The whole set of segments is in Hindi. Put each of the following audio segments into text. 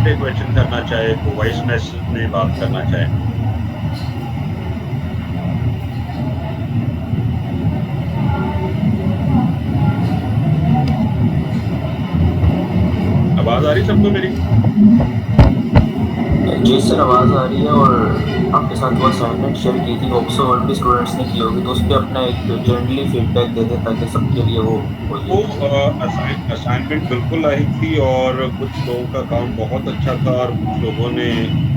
पे क्वेश्चन करना चाहे, कोई वॉइस मैसेज में बात करना चाहे। आवाज आ रही सबको मेरी? जी सर, आवाज़ आ रही है। और आपके साथ वो असाइनमेंट शेयर की थी, होप्सो और भी स्टूडेंट्स ने की होगी, तो उस पर अपना एक जनरली फीडबैक दे दें ताकि सबके लिए वो हो वो जाए। असाइनमेंट बिल्कुल आई थी और कुछ लोगों का काम बहुत अच्छा था और कुछ लोगों ने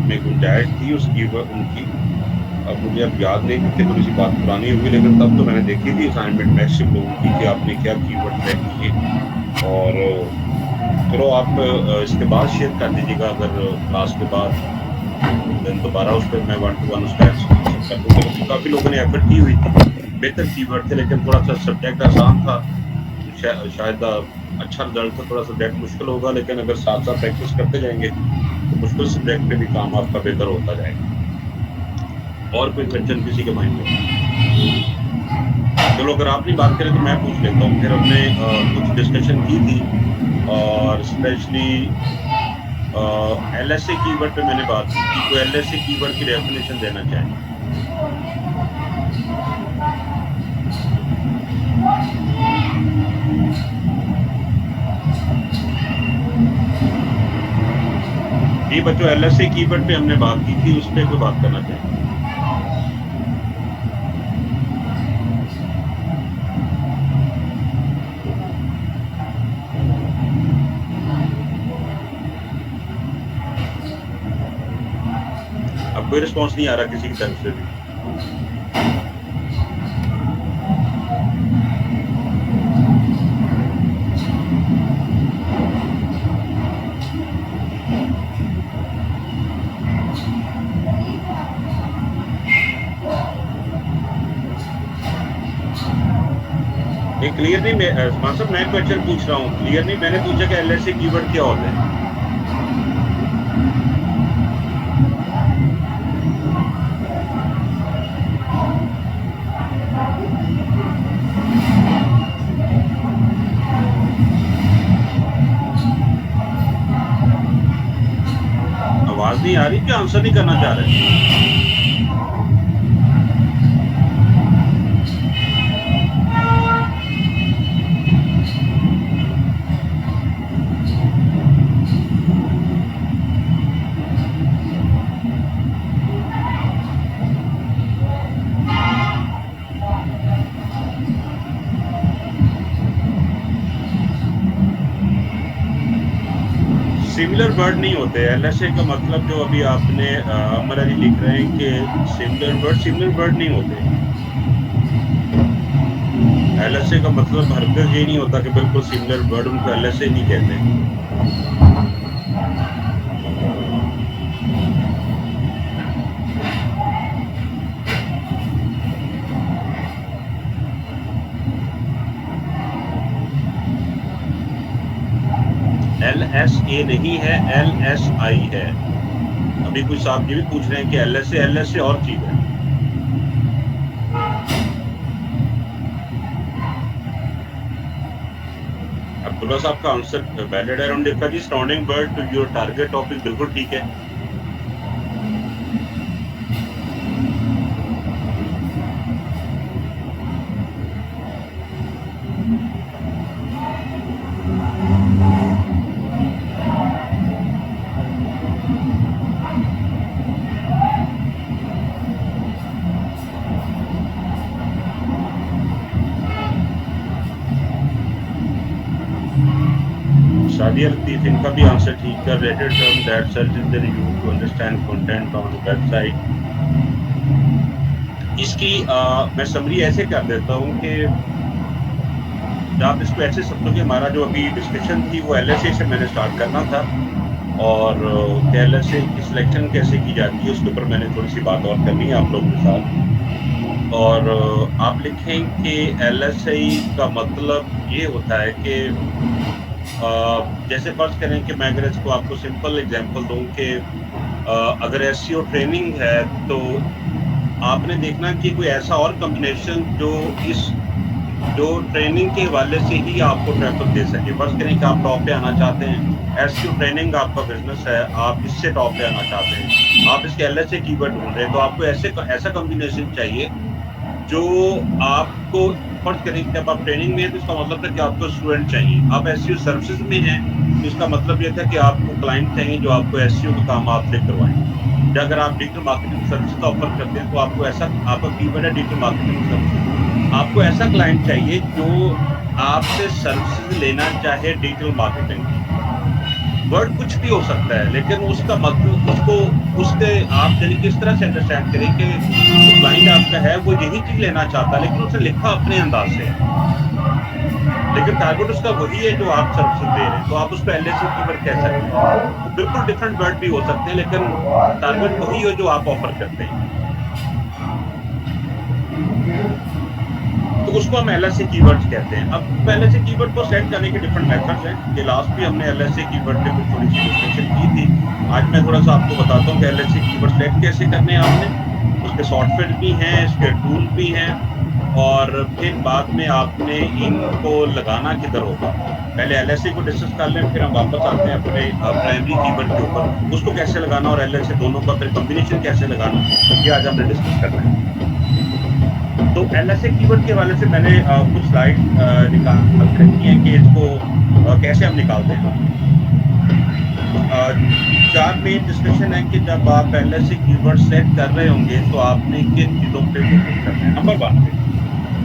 में गुंजाइश थी उसकी उनकी। अब मुझे अब याद नहीं क्योंकि थोड़ी सी बात पुरानी हुई, लेकिन तब तो मैंने देखी थी असाइनमेंट मैक्सिमम लोगों की कि आपने क्या कीवर्ड तय किए। और चलो आप इसके बाद शेयर कर दीजिएगा अगर क्लास के बाद, देन दोबारा उस पर मैं 1 to 1 उसका आंसर कर दूंगा, क्योंकि काफी लोगों ने एफर्ट की हुई थी। बेहतर कीवर्ड थे लेकिन थोड़ा सा सब्जेक्ट आसान था, तो शायद अच्छा रिजल्ट था। थोड़ा सब्जेक्ट मुश्किल होगा लेकिन अगर साथ साथ प्रैक्टिस करते जाएंगे तो मुश्किल सब्जेक्ट पे भी काम आपका बेहतर होता जाएगा। और कोई क्वेश्चन किसी के माइंड में? चलो अगर आप नहीं बात करें तो मैं पूछ लेता हूँ। फिर हमने कुछ डिस्कशन की थी और स्पेशली एलएसए कीवर्ड पे मैंने बात की थी। कोई एलएसए कीवर्ड की डेफिनेशन देना चाहे? जी बच्चों, एलएसए कीवर्ड पे हमने बात की थी, उस पे कोई बात करना चाहे? अब कोई रिस्पॉन्स नहीं आ रहा किसी की तरफ से भी। ये क्लियर नहीं, मैं साहब मैं क्वेश्चन पूछ रहा हूँ, क्लियर नहीं। मैंने पूछा कि एलएसए कीवर्ड क्या होते हैं। आवाज नहीं आ रही कि आंसर नहीं करना चाह रहे? सिमिलर वर्ड नहीं होते। एलएसए का मतलब जो अभी आपने अमर अली लिख रहे हैं कि सिमिलर वर्ड नहीं होते। एलएसए का मतलब हरगिज ये नहीं होता कि बिल्कुल सिमिलर वर्ड, उनको एलएसए नहीं कहते। एलएसए नहीं है, एलएसआई है। अभी कुछ साहब ये भी पूछ रहे हैं कि एलएसए और चीज है। अब्दुल्ला साहब का आंसर वैलिड है। देखा जी, surrounding word to your target topic, बिल्कुल ठीक है। सादिया लतीफ, इनका भी आंसर ठीक है। Related term that search engine use to understand content on the website. इसकी मैं समरी ऐसे कर देता हूँ कि आप इसको ऐसे समझो कि हमारा जो अभी डिस्कशन थी वो एलएसए से मैंने स्टार्ट करना था, और एलएसए की सिलेक्शन कैसे की जाती है उसके ऊपर मैंने थोड़ी सी बात और करनी है आप लोगों के साथ। और आप लिखें कि एलएसए का मतलब ये होता है कि जैसे फर्ज करें कि मैं अगर इसको आपको सिंपल एग्जांपल दूं कि अगर एसईओ ट्रेनिंग है तो आपने देखना कि कोई ऐसा और कॉम्बिनेशन जो इस जो ट्रेनिंग के हवाले से ही आपको ट्रैफिक दे सके। बस करें कि आप टॉप पे आना चाहते हैं, एसईओ ट्रेनिंग आपका बिजनेस है, आप इससे टॉप पे आना चाहते हैं, आप इसके एलएसए कीवर्ड ढूंढ रहे हैं, तो आपको ऐसा कॉम्बिनेशन चाहिए जो आपको, फर्ज करें कि जब आप ट्रेनिंग में हैं तो इसका मतलब था कि आपको स्टूडेंट चाहिए। आप एसईओ सर्विसेज में हैं तो इसका मतलब ये था कि आपको क्लाइंट चाहिए जो आपको एसईओ का काम आपसे करवाएं। या अगर आप डिजिटल मार्केटिंग सर्विसेज ऑफर करते हैं तो आपको ऐसा, आपका कीवर्ड है डिजिटल मार्केटिंग सर्विसेज, आपको ऐसा क्लाइंट चाहिए जो आपसे सर्विसेज लेना चाहे डिजिटल मार्केटिंग की। वर्ड कुछ भी हो सकता है, लेकिन उसका मतलब उसको उसके आप यानी किस तरह से अंडरस्टैंड करें कि जो क्लाइंट आपका है वो यही चीज लेना चाहता है, लेकिन उसने लिखा अपने अंदाज से है, लेकिन टारगेट उसका वही है जो आप सर्विसेज दे रहे हैं, तो आप उसको एलएसए कीवर्ड कह सकते हैं। वो बिल्कुल डिफरेंट वर्ड भी हो सकते हैं, लेकिन टारगेट वही है जो आप ऑफर करते हैं, तो उसको हम एलएसए कीवर्ड्स कहते हैं। अब एलएसए कीवर्ड को सेट करने के डिफरेंट मेथड्स हैं। ये लास्ट भी हमने एलएसए कीवर्ड पे कुछ थोड़ी सी डिस्कशन की थी। आज मैं थोड़ा सा आपको बताता हूँ कि एलएसए कीवर्ड सेट कैसे करने हैं आपने। उसके सॉफ्टवेयर भी हैं, इसके टूल भी हैं, और फिर बाद में आपने इनको लगाना किधर होगा। पहले एलएसए को डिस्कस कर लें, फिर हम वापस आते हैं अपने प्राइमरी कीवर्ड के ऊपर, उसको कैसे लगाना और एलएसए दोनों का फिर कॉम्बिनेशन कैसे लगाना, ये आज हमने डिस्कस करना है। तो एलएसए कीवर्ड के हवाले से मैंने कुछ स्लाइड निकाल रखी हैं कि इसको कैसे हम निकालते हैं। 4 मेन डिस्कशन है कि जब आप एलएसए कीवर्ड सेट कर रहे होंगे तो आपने किन चीजों पे फोकस करना है। नंबर 1 पे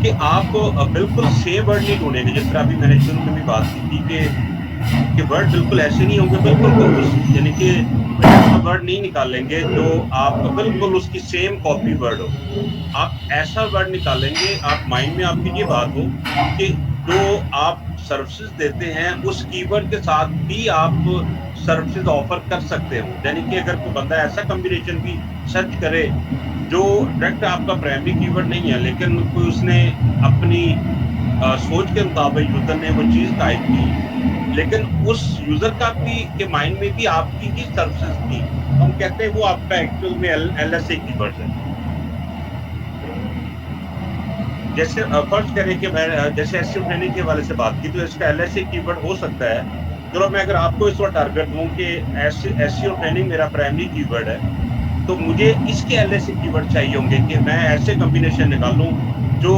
कि आप बिल्कुल सेम वर्ड नहीं ढूंढेंगे, जिस तरह अभी मैंने शुरू में भी बात की थी कि वर्ड बिल्कुल ऐसे नहीं होंगे, बिल्कुल उस यानी कि ऐसा वर्ड नहीं निकालेंगे जो आप बिल्कुल उसकी सेम कॉपी वर्ड हो। आप ऐसा वर्ड निकालेंगे, आप माइंड में आपकी ये बात हो कि जो आप सर्विसेज देते हैं उस कीवर्ड के साथ भी आप सर्विसेज ऑफर कर सकते हो। यानी कि अगर कोई बंदा ऐसा कॉम्बिनेशन भी सर्च करे जो डायरेक्ट आपका प्राइमरी कीवर्ड नहीं है, लेकिन कोई उसने अपनी सोच के मुताबिक यूजर ने वो चीज टाइप की, लेकिन उस यूजर का भी के माइंड में भी आपकी ही सर्विसेज थी, हम कहते हैं वो आपका एक्चुअल में एलएसए कीवर्ड है। जैसे फर्ज करें कि मैं जैसे एसईओ ट्रेनिंग के हवाले से बात की, तो इसका एलएसए कीवर्ड हो सकता है। चलो मैं अगर आपको इस वक्त टारगेट दूं कि एसईओ ट्रेनिंग मेरा प्राइमरी कीवर्ड है, तो मुझे इसके एलएसए कीवर्ड चाहिए होंगे कि मैं ऐसे कॉम्बिनेशन निकालूं जो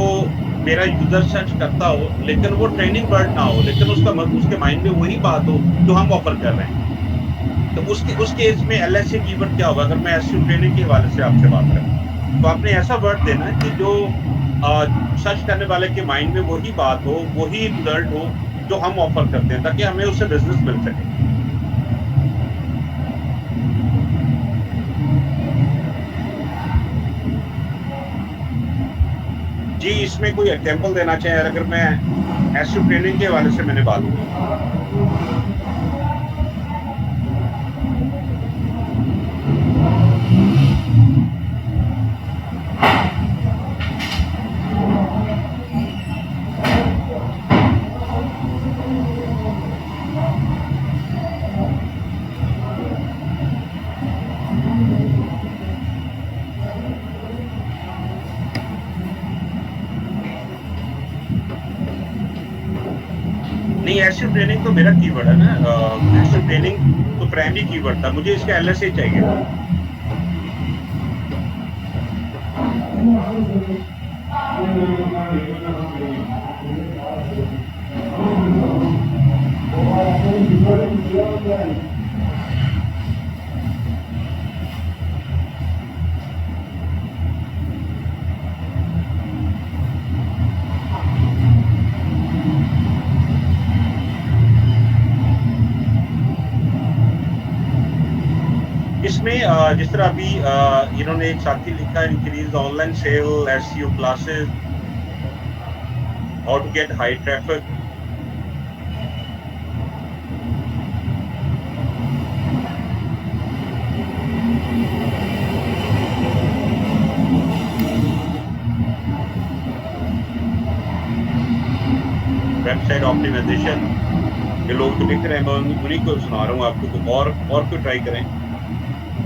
मेरा यूजर सर्च करता हो, लेकिन वो ट्रेनिंग वर्ड ना हो, लेकिन उसके माइंड में वही बात हो जो हम ऑफर कर रहे हैं। तो उस केस में एलएसए कीवर्ड क्या होगा? अगर मैं एसईओ ट्रेनिंग के हवाले से आपसे बात करूं, तो आपने ऐसा वर्ड देना है कि जो सर्च करने वाले के माइंड में वही बात हो, वही रिजल्ट हो जो हम ऑफर करते हैं, ताकि हमें उससे बिजनेस मिल सके। जी, इसमें कोई एग्जांपल देना चाहे, अगर मैं एसईओ ट्रेनिंग के हवाले से मैंने बात की, नहीं एसईओ ट्रेनिंग तो मेरा कीवर्ड है ना, एसईओ ट्रेनिंग तो प्राइमरी कीवर्ड था, मुझे इसका एलएसए चाहिए। इसमें जिस तरह अभी इन्होंने एक साथी लिखा, increase online sale SEO classes, how to get high traffic. Website optimization, ये लोग तो लिख रहे हैं, मैं उन्हीं को सुना रहा हूँ आपको, तो और कोई ट्राई करें।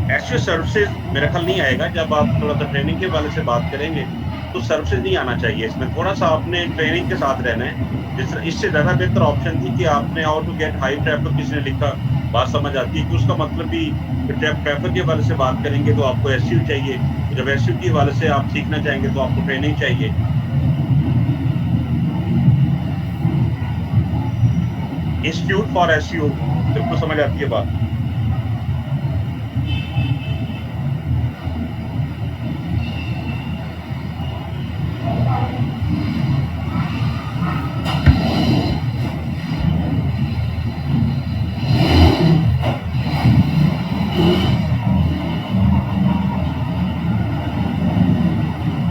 एसईओ सर्विसेज मेरा ख्याल नहीं आएगा, जब आप थोड़ा सा ट्रेनिंग के हवाले से बात करेंगे तो सर्विसेज नहीं आना चाहिए इसमें। थोड़ा-सा आपने ट्रेनिंग के साथ रहना है। इससे ज़्यादा बेहतर ऑप्शन थी कि आपने how to get high traffic किसी ने लिखा, बात समझ आती है कि उसका मतलब भी ट्रैफिक के हवाले से बात करेंगे तो आपको एसईओ चाहिए। तो जब एसईओ के हवाले से आप सीखना चाहेंगे तो आपको ट्रेनिंग चाहिए। इंस्टीट्यूट फॉर एसईओ, बिल्कुल समझ आती है बात।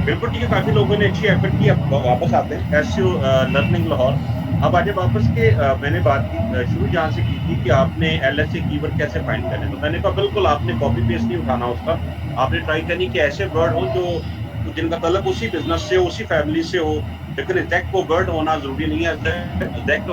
बिल्कुल ठीक है, काफ़ी लोगों ने अच्छी एफर्ट की। अब वापस आते हैं एसईओ लर्निंग लाहौर। अब आगे वापस के मैंने बात की शुरू जहाँ से की थी कि आपने एलएसए कीवर्ड कैसे फाइंड करने, तो मैंने कहा बिल्कुल आपने कॉपी पेस्ट नहीं उठाना उसका। आपने ट्राई करनी कि ऐसे वर्ड हो जो जिनका ताल्लुक उसी बिज़नेस से हो, उसी फैमिली से हो, लेकिन एग्ज़ैक्ट वो वर्ड होना ज़रूरी नहीं है। एग्ज़ैक्ट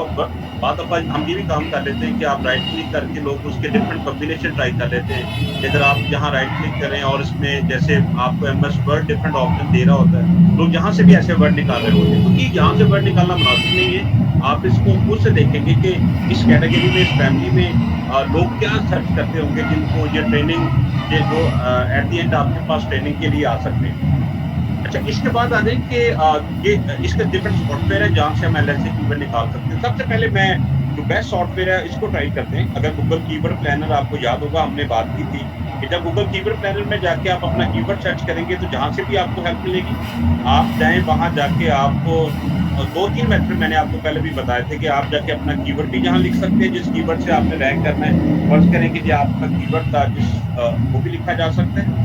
बाद दफ़ा हम ये भी काम कर लेते हैं कि आप राइट क्लिक करके लोग उसके डिफरेंट कॉम्बिनेशन ट्राई कर लेते हैं। कि अगर आप यहाँ राइट क्लिक करें और इसमें जैसे आपको एमएस वर्ड डिफरेंट ऑप्शन दे रहा होता है, लोग यहाँ से भी ऐसे वर्ड निकाल रहे होते हैं, क्योंकि यहाँ से वर्ड निकालना मुनासिब नहीं है। आप इसको खुद से देखेंगे कि इस कैटेगरी में, इस फैमिली में लोग क्या सर्च करते होंगे जिनको ये ट्रेनिंग, ये जो एट द एंड आपके पास ट्रेनिंग के लिए आ सकते हैं। अच्छा, इसके बाद आ जाए कि ये इसके डिफरेंट सॉफ्टवेयर है जहाँ से हम एलएसए कीवर्ड निकाल सकते हैं। सबसे पहले मैं जो बेस्ट सॉफ्टवेयर है इसको ट्राई करते हैं। अगर गूगल कीवर्ड प्लानर आपको याद होगा, हमने बात की थी कि जब गूगल कीवर्ड प्लानर में जाके आप अपना कीवर्ड सर्च करेंगे तो जहाँ से भी आपको हेल्प मिलेगी, आप जाएँ वहाँ जाके आपको 2-3 मेथड मैंने आपको पहले भी बताए थे कि आप जाके अपना कीवर्ड भी यहाँ लिख सकते हैं जिस कीवर्ड से आपने रैंक करना है। फर्ज़ करें कि जो आपका कीवर्ड था वो भी लिखा जा सकता है।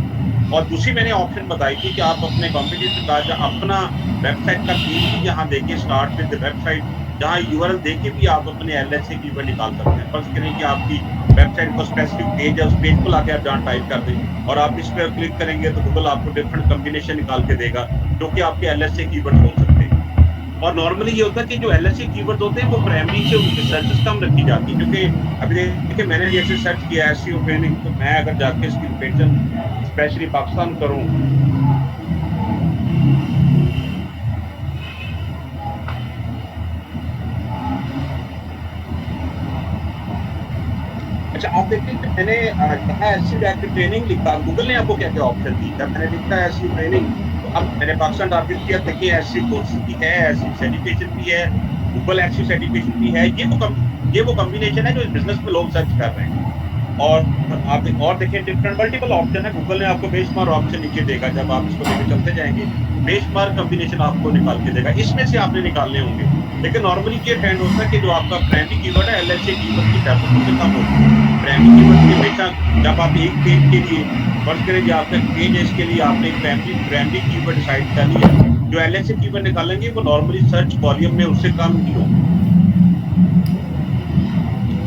और दूसरी मैंने ऑप्शन बताई थी कि आप अपने कॉम्पिटिटर का जो अपना वेबसाइट का पेज भी यहाँ देके स्टार्ट विद वेबसाइट, जहाँ यूआरएल देके भी आप अपने एलएसए कीवर्ड निकाल सकते हैं। फर्ज़ करें कि आपकी वेबसाइट का स्पेसिफिक पेज है, उस पेज को लाके आप जहाँ टाइप कर दें और आप इस पे क्लिक करेंगे तो गूगल आपको डिफरेंट कॉम्बिनेशन निकाल के देगा, जो कि आपके एलएसए कीवर्ड हो सकते हैं। और नॉर्मली ये होता है कि जो एलएसए कीवर्ड्स होते हैं वो प्राइमरी से उनकी सर्चेस कम रखी जाती है, क्योंकि अभी देखिए मैंने जैसे सर्च किया एसईओ ट्रेनिंग, तो मैं अगर जाके इसकी लोकेशन स्पेशली पाकिस्तान करूँ, अच्छा आप देखिए कि मैंने यहाँ एसईओ जाके ट्रेनिंग लिखा, गूगल ने आपको क्या-क्या ऑप्शन दी। जब मैंने लिखा एसईओ ट्रेनिंग, तो अब मैंने पाकिस्तान टारगेट किया, देखिए एसईओ कोर्सेज़ भी है, एसईओ सर्टिफिकेशन भी है, गूगल एसईओ सर्टिफिकेशन भी है। ये वो कॉम्बिनेशन है जो इस बिज़नेस में लोग सर्च कर रहे हैं। और आप और देखिए डिफरेंट मल्टीपल ऑप्शन है। गूगल ने आपको बेंचमार्क ऑप्शन नीचे देगा, जब आप इसको लेके चलते जाएँगे, बेंचमार्क कॉम्बिनेशन आपको निकाल के देगा। इसमें से आपने निकालने होंगे। लेकिन नॉर्मली ये ट्रेंड होता है कि जो आपका प्राइमरी कीवर्ड है, एलएसए कीवर्ड की ट्रैफिक उससे कम होती है। प्राइमरी कीवर्ड की हमेशा जब आप एक पेज के लिए फर्ज़ करें जो आपका पेज है, इसके लिए आपने एक प्राइमरी कीवर्ड डिसाइड कर लिया, जो एलएसए कीवर्ड निकालेंगे वो नॉर्मली सर्च वॉल्यूम में उससे कम ही होंगे।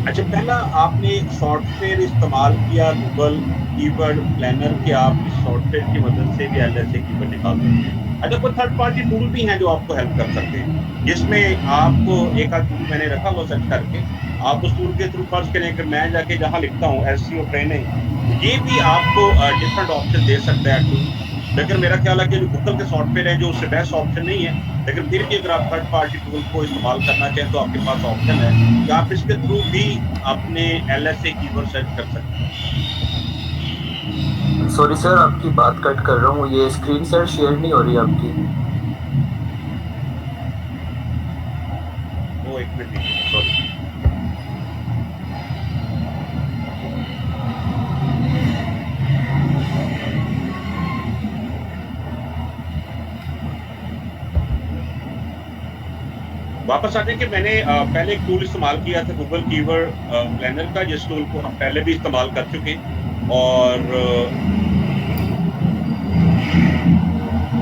अच्छा, पहला आपने सॉफ्टवेयर इस्तेमाल किया गूगल कीवर्ड प्लानर के, आप इस सॉफ्टवेयर की मदद से भी एलएसए कीवर्ड निकाल सकते हैं। अच्छा, कोई थर्ड पार्टी टूल भी हैं जो आपको हेल्प कर सकते हैं, जिसमें आपको एक आध टूल मैंने रखा हुआ सर्च करके, आप उस टूल के थ्रू फर्ज़ करें कि मैं जाके जहाँ लिखता हूँ एसईओ ट्रेनिंग, ये भी आपको डिफरेंट ऑप्शन दे सकता है टूल। लेकिन मेरा ख्याल है कि जो गूगल के सॉफ्टवेयर है जो उससे बेस्ट ऑप्शन नहीं है, लेकिन फिर भी अगर आप थर्ड पार्टी टूल को इस्तेमाल करना चाहें तो आपके पास ऑप्शन है कि आप इसके थ्रू भी अपने एलएसए कीवर्ड सर्च कर सकते हैं। सॉरी सर, आपकी बात कट कर रहा हूँ, ये स्क्रीन सर शेयर नहीं हो रही आपकी। वो 1 मिनट दीजिए, सॉरी। वापस आते हैं कि मैंने पहले एक टूल इस्तेमाल किया था गूगल कीवर्ड प्लानर का, जिस टूल को हम पहले भी इस्तेमाल कर चुके हैं। और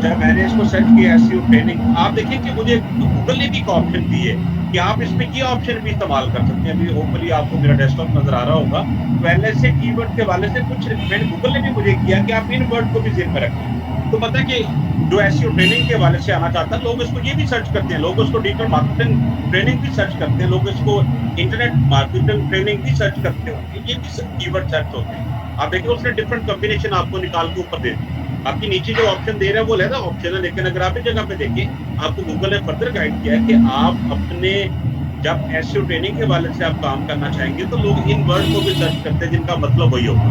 जब मैंने इसको सर्च किया एसईओ ट्रेनिंग, आप देखिए कि मुझे गूगल ने भी एक ऑप्शन दी है कि आप इसमें ये ऑप्शन भी इस्तेमाल कर सकते हैं। अभी होपफुली आपको मेरा डेस्कटॉप नज़र आ रहा होगा। तो एलएसए कीवर्ड के हवाले से कुछ रिकमेंड गूगल ने भी मुझे किया कि आप इन वर्ड को भी ज़हन में रखें। तो पता है कि जो एसईओ ट्रेनिंग के हवाले से आना चाहता है, लोग इसको ये भी सर्च करते हैं, लोग उसको डिजिटल मार्केटिंग ट्रेनिंग भी सर्च करते हैं, लोग इसको इंटरनेट मार्केटिंग ट्रेनिंग भी सर्च करते होंगे, ये भी कीवर्ड सर्च होते हैं। आप देखिए उसने डिफरेंट कॉम्बिनेशन आपको निकाल के ऊपर दे दी। आपकी नीचे जो ऑप्शन दे रहा है वो लेना ऑप्शन है, लेकिन अगर आप इस जगह पे देखें आपको गूगल ने फर्दर गाइड किया है कि आप अपने जब एसईओ ट्रेनिंग के हवाले से आप काम करना चाहेंगे तो लोग इन वर्ड को भी सर्च करते हैं जिनका मतलब वही होगा।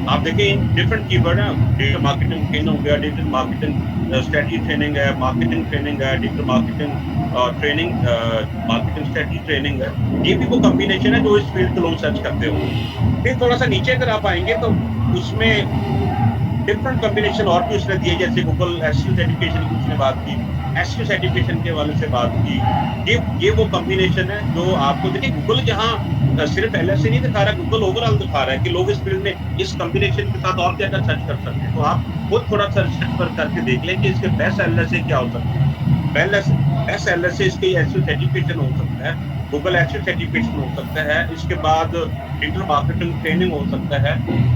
आप देखें डिफरेंट कीवर्ड है, डिजिटल मार्केटिंग ट्रेनिंग हो गया, डिजिटल मार्केटिंग स्ट्रेटजी ट्रेनिंग है, मार्केटिंग ट्रेनिंग है, digital marketing training, marketing strategy training है। ये भी वो कॉम्बिनेशन है जो इस फील्ड के लोग सर्च करते हो। फिर थोड़ा सा नीचे अगर आप आएंगे तो उसमें डिफरेंट कॉम्बिनेशन और भी उसने दिए, जैसे गूगल एसईओ सर्टिफिकेशन की उसने बात की, एसईओ सर्टिफिकेशन के हवाले से बात की। ये वो कॉम्बिनेशन है जो आपको देखिए गूगल जहाँ सिर्फ एलएसए नहीं दिखा रहा है, गूगल ओवरऑल दिखा रहा है कि लोग इस फील्ड में इस कॉम्बिनेशन के साथ और क्या क्या सर्च कर सकते हैं। तो आप खुद थोड़ा सर्च पर करके देख लें कि इसके बेस्ट एलएसए क्या हो सकते हैं। बेस्ट एलएसए इसके एसईओ सर्टिफिकेशन हो सकता है, गूगल एसईओ सर्टिफिकेशन हो सकता है, इसके बाद डिजिटल मार्केटिंग ट्रेनिंग हो सकता है।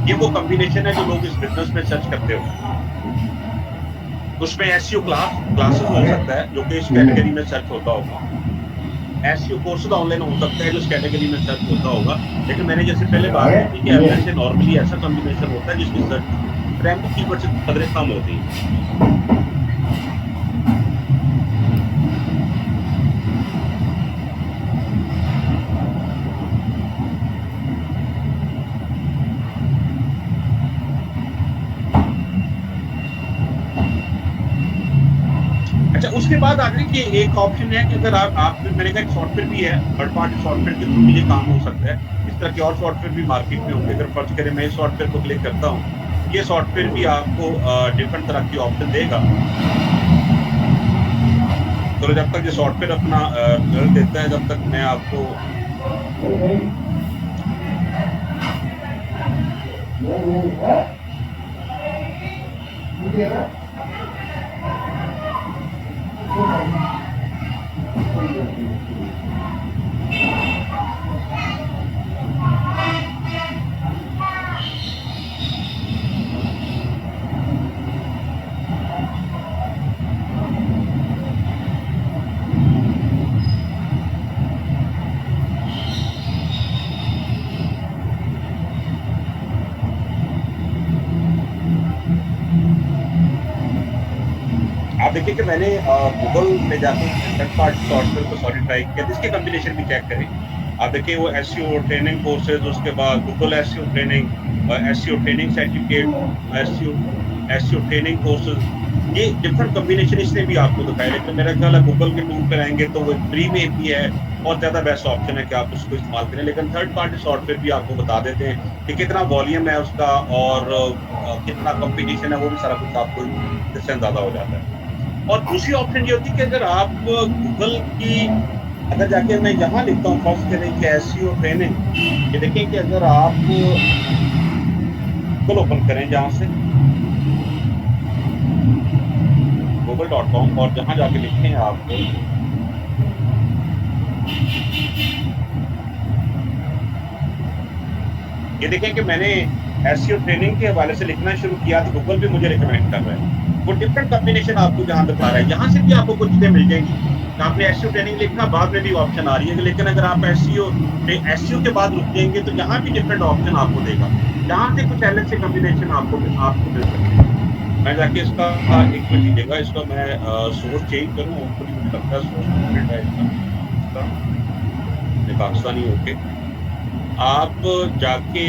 ये वो कॉम्बिनेशन है जो लोग इस बिजनेस में सर्च करते हो। उसमें एसईओ क्लासेस हो सकता है जो कि इस कैटेगरी में सर्च होता होगा। एसईओ कोर्सेज ऑनलाइन हो सकता है जो इस कैटेगरी में सर्च होता होगा। लेकिन मैंने जैसे पहले बात की थी कि एलएसए नॉर्मली ऐसा कॉम्बिनेशन होता है जिसकी सर्च प्राइमरी कीवर्ड से कदरें कम होती है। अच्छा, उसके बाद आगे की एक ऑप्शन है कि अगर आप मैंने कहा एक सॉफ्टवेयर भी है, थर्ड पार्टी सॉफ्टवेयर के थ्रू भी ये काम हो सकता है। इस तरह के और सॉफ्टवेयर भी मार्केट में होंगे। अगर फर्ज करें मैं इस सॉफ्टवेयर को क्लिक करता हूँ, ये सॉफ्टवेयर भी आपको डिफरेंट तरह की ऑप्शन देगा। तो जब तक ये सॉफ्टवेयर अपना रिजल्ट देता है तब तक मैं आपको आप देखिए कि मैंने गूगल में जाकर थर्ड पार्टी सॉफ्टवेयर को सॉरी ट्राई किया, इसके कॉम्बिनेशन भी चेक करें। आप देखिए वो एसईओ ट्रेनिंग कोर्सेज, उसके बाद Google SEO training, SEO training certificate, SEO training courses, ये डिफरेंट कॉम्बिनेशन इसने भी आपको दिखाया। लेकिन मेरा ख्याल है गूगल के टूल पर आएंगे तो वो फ्री में भी है और ज़्यादा बेस्ट ऑप्शन है कि आप उसको इस्तेमाल करें। लेकिन थर्ड पार्टी सॉफ्टवेयर भी आपको बता देते हैं कि कितना वॉल्यूम है उसका और कितना कंपटीशन है, वो भी सारा कुछ आपको इससे अंदाजा हो जाता है। और दूसरी ऑप्शन ये होती है कि अगर आप गूगल की अगर जाके मैं यहाँ लिखता हूँ फर्स्ट करें कि एसईओ ट्रेनिंग, ये देखें कि अगर आप गूगल ओपन करें जहाँ से google.com और जहाँ जाके लिखें आप ये देखें कि मैंने एसईओ ट्रेनिंग के हवाले से लिखना शुरू किया तो गूगल भी मुझे रिकमेंड कर रहा है। वो डिफरेंट कॉम्बिनेशन आपको जहाँ दिखा रहा है, यहाँ से भी आपको कुछ चीजें मिल जाएंगी। आपने एसईओ ट्रेनिंग लिखना, बाद में भी ऑप्शन आ रही है। लेकिन अगर आप एसईओ के बाद रुक जाएंगे तो यहाँ भी डिफरेंट ऑप्शन आपको देगा, जहाँ से कुछ एलएसए कॉम्बिनेशन आपको मिल सकती है। मैं जाके इसका एक मिनट लीजिएगा, इसका मैं सोर्स चेंज करूँ, मुझे लगता है सोर्स डिफरेंट है इसका पाकिस्तानी होके। आप जाके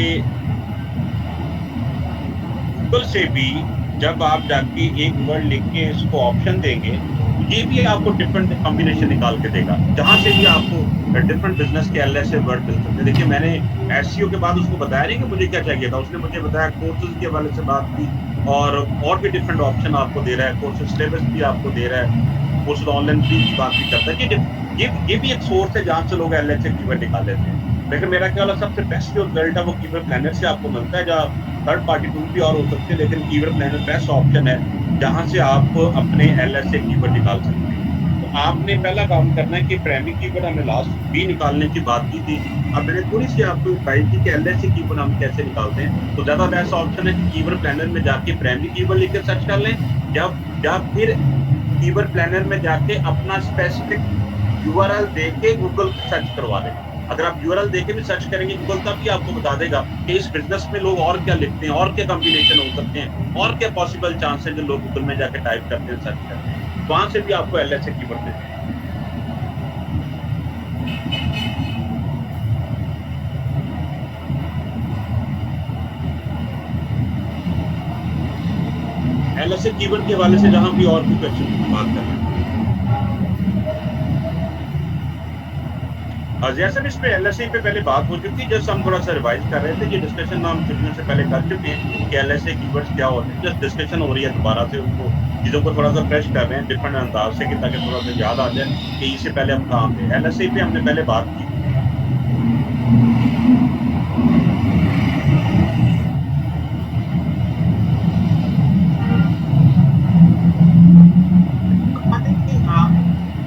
गूगल से भी जब आप जाके एक वर्ड लिख के इसको ऑप्शन देंगे, ये भी आपको डिफरेंट कॉम्बिनेशन निकाल के देगा, जहाँ से भी आपको डिफरेंट बिजनेस के एलएसए वर्ड मिल सकते हैं। देखिए मैंने एसईओ के बाद उसको बताया नहीं कि मुझे क्या चाहिए था, उसने मुझे बताया कोर्सेज के हवाले से बात की और भी डिफरेंट ऑप्शन आपको दे रहा है, कोर्सेज सिलेबस भी आपको दे रहा है, कोर्सेज ऑनलाइन फ्री की बात भी करता है। ये भी एक सोर्स है जहाँ से लोग एलएसए कीवर्ड निकाल लेते हैं। लेकिन मेरा ख्याल है सबसे बेस्ट जो रिजल्ट है वो कीवर्ड प्लानर से आपको मिलता है, जहाँ थर्ड पार्टी टूल भी और हो सकते हैं, लेकिन कीवर्ड प्लानर बेस्ट ऑप्शन है जहाँ से आप अपने एलएसए कीवर्ड निकाल सकते हैं। तो आपने पहला काम करना है कि प्राइमरी कीवर्ड हमने लास्ट भी निकालने की बात की थी, अब मैंने थोड़ी सी आपको गाइड की कि एलएसए कीवर्ड हम कैसे निकालते हैं। तो ज़्यादा बेस्ट ऑप्शन है कि कीवर्ड प्लानर में जाके प्राइमरी कीवर्ड लिख कर सर्च कर लें, या फिर कीवर्ड प्लानर में जाके अपना स्पेसिफिक यूआरएल दे के गूगल सर्च करवा लें। अगर आप यूआरएल देके भी सर्च करेंगे गूगल तब भी आपको बता देगा कि इस बिजनेस में लोग और क्या लिखते हैं, और क्या कॉम्बिनेशन हो सकते हैं, और क्या पॉसिबल चांस है जो लोग गूगल में जाके टाइप करते हैं, सर्च करते हैं, वहां से भी आपको एलएसए कीवर्ड मिल जाएगा। एलएसए कीवर्ड के हवाले से जहां भी और भी क्वेश्चन बात कर रहे हैं, जैसे भी इस पे एलएसए पे पहले बात हो चुकी है, जस्ट हम थोड़ा सा रिवाइज कर रहे थे, ये डिस्कशन हम छुट्टियों से पहले कर चुके हैं कि एलएसए कीवर्ड्स क्या होते हैं, जस्ट डिस्कशन हो रही है दोबारा से, उनको चीज़ों को थोड़ा सा फ्रेश कर रहे हैं डिफरेंट अंदाज से, कि ताकि थोड़ा सा याद आ जाए कि इससे पहले हम कहाँ थे। एलएसए पे हमने पहले बात की,